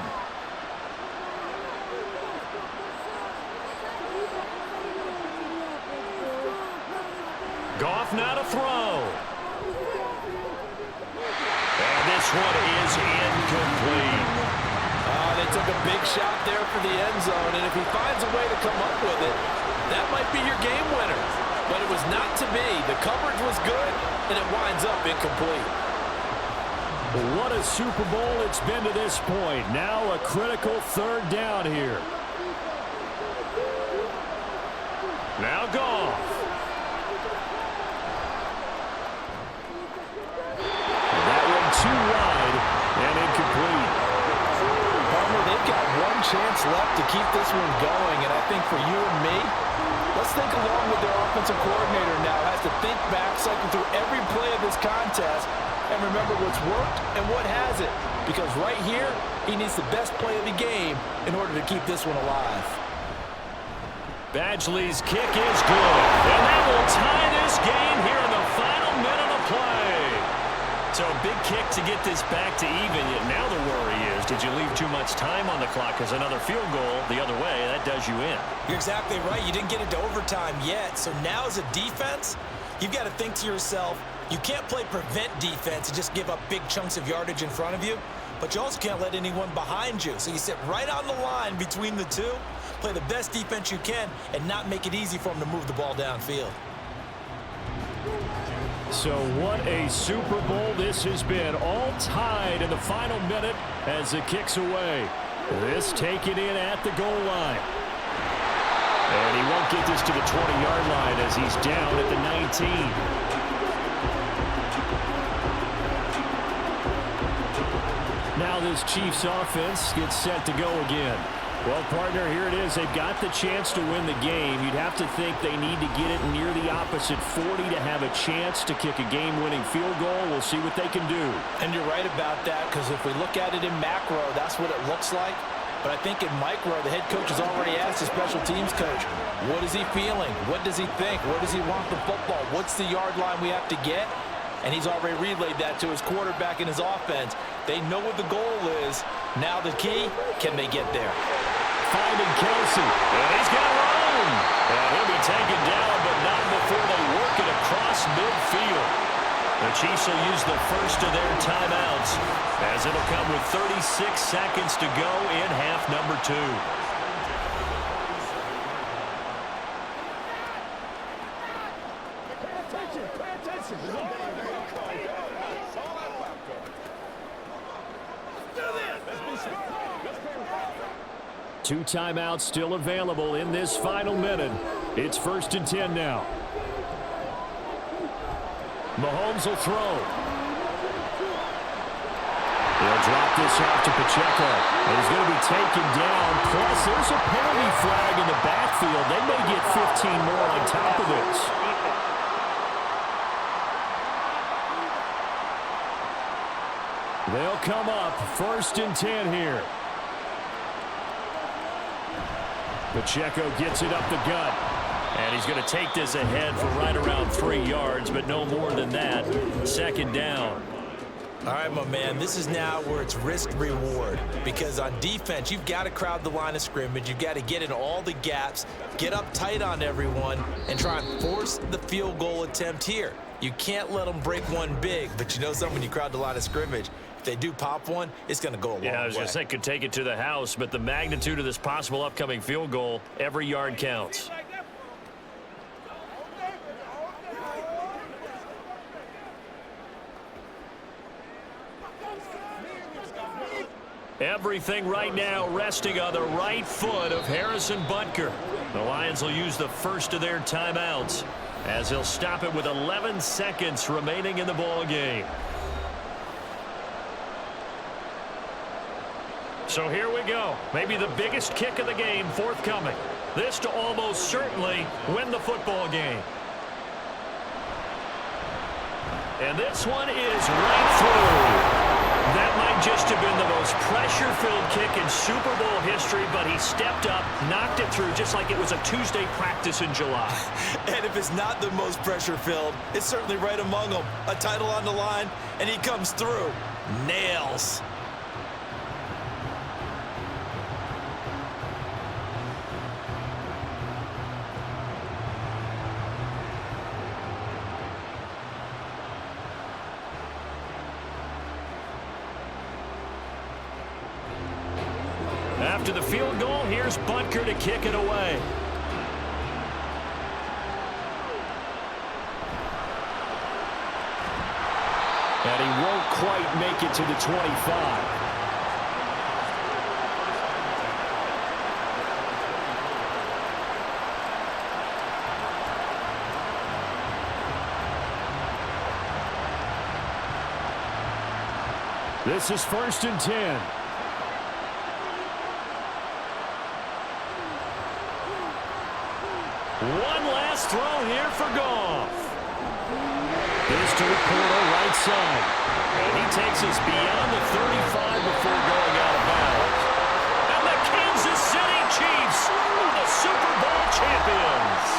Goff now to throw. And this one is incomplete. They took a big shot there for the end zone, and if he finds a way to come up with it, that might be your game winner. But it was not to be. The coverage was good, and it winds up incomplete. What a Super Bowl it's been to this point. Now a critical 3rd down here. Now Goff. That one too wide and incomplete. Palmer, they've got one chance left to keep this one going, and I think for you and me, let's think along with their offensive coordinator now. Has to think back, cycle through every play of this contest, and remember what's worked and what hasn't. Because right here, he needs the best play of the game in order to keep this one alive. Badgley's kick is good. And that will tie this game here in the final minute of play. So a big kick to get this back to even. Yet now the worry is, did you leave too much time on the clock? Because another field goal the other way, that does you in. You're exactly right. You didn't get into overtime yet. So now as a defense, you've got to think to yourself, you can't play prevent defense and just give up big chunks of yardage in front of you, but you also can't let anyone behind you. So you sit right on the line between the two, play the best defense you can, and not make it easy for them to move the ball downfield. So what a Super Bowl this has been. All tied in the final minute as it kicks away. This taken in at the goal line. And he won't get this to the 20-yard line as he's down at the 19. Now this Chiefs offense gets set to go again. Well, partner, here it is. They've got the chance to win the game. You'd have to think they need to get it near the opposite 40 to have a chance to kick a game-winning field goal. We'll see what they can do. And you're right about that, because if we look at it in macro, that's what it looks like. But I think in micro, the head coach has already asked the special teams coach, what is he feeling? What does he think? Where does he want the football? What's the yard line we have to get? And he's already relayed that to his quarterback and his offense. They know what the goal is. Now the key, can they get there? Finding Kelsey, and he's got room. And he'll be taken down, but not before they work it across midfield. The Chiefs will use the first of their timeouts, as it'll come with 36 seconds to go in half number 2. Two timeouts still available in this final minute. It's 1st and 10 now. Mahomes will throw. He'll drop this off to Pacheco. And he's going to be taken down. Plus, there's a penalty flag in the backfield. They may get 15 more on top of this. They'll come up 1st and 10 here. Pacheco gets it up the gut. And he's going to take this ahead for right around 3 yards, but no more than that. 2nd down. All right, my man, this is now where it's risk-reward. Because on defense, you've got to crowd the line of scrimmage. You've got to get in all the gaps, get up tight on everyone, and try and force the field goal attempt here. You can't let them break one big, but you know something, when you crowd the line of scrimmage, if they do pop one, it's going to go a long way. Yeah, I was going to say could take it to the house, but the magnitude of this possible upcoming field goal, every yard counts. Everything right now resting on the right foot of Harrison Butker. The Lions will use the first of their timeouts as they'll stop it with 11 seconds remaining in the ball game. So here we go. Maybe the biggest kick of the game forthcoming. This to almost certainly win the football game. And this one is right through. That might just have been the most pressure-filled kick in Super Bowl history, but he stepped up, knocked it through just like it was a Tuesday practice in July. And if it's not the most pressure-filled, it's certainly right among them. A title on the line, and he comes through. Nails. After the field goal, here's Butker to kick it away. And he won't quite make it to the 25. This is 1st and 10. One last throw here for Goff. Here's to Laporta, right side. And he takes us beyond the 35 before going out of bounds. And the Kansas City Chiefs are the Super Bowl champions.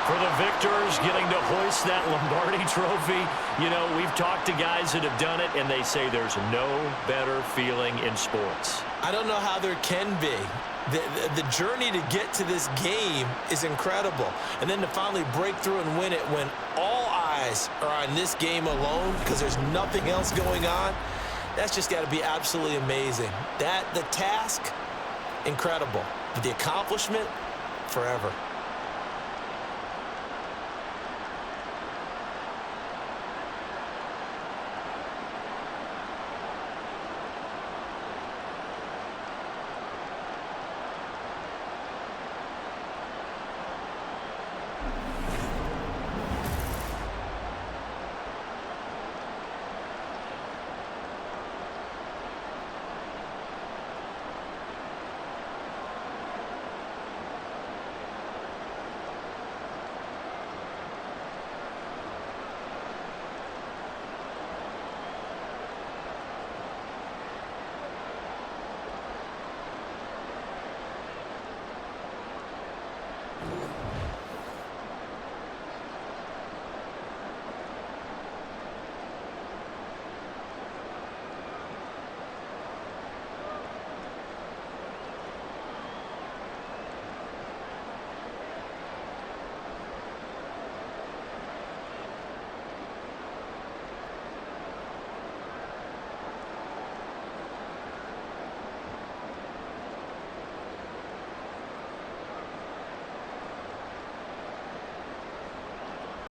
For the victors getting to hoist that Lombardi trophy, you know, we've talked to guys that have done it, and they say there's no better feeling in sports. I don't know how there can be. The journey to get to this game is incredible. And then to finally break through and win it when all eyes are on this game alone because there's nothing else going on, that's just got to be absolutely amazing. The task, incredible. But the accomplishment, forever.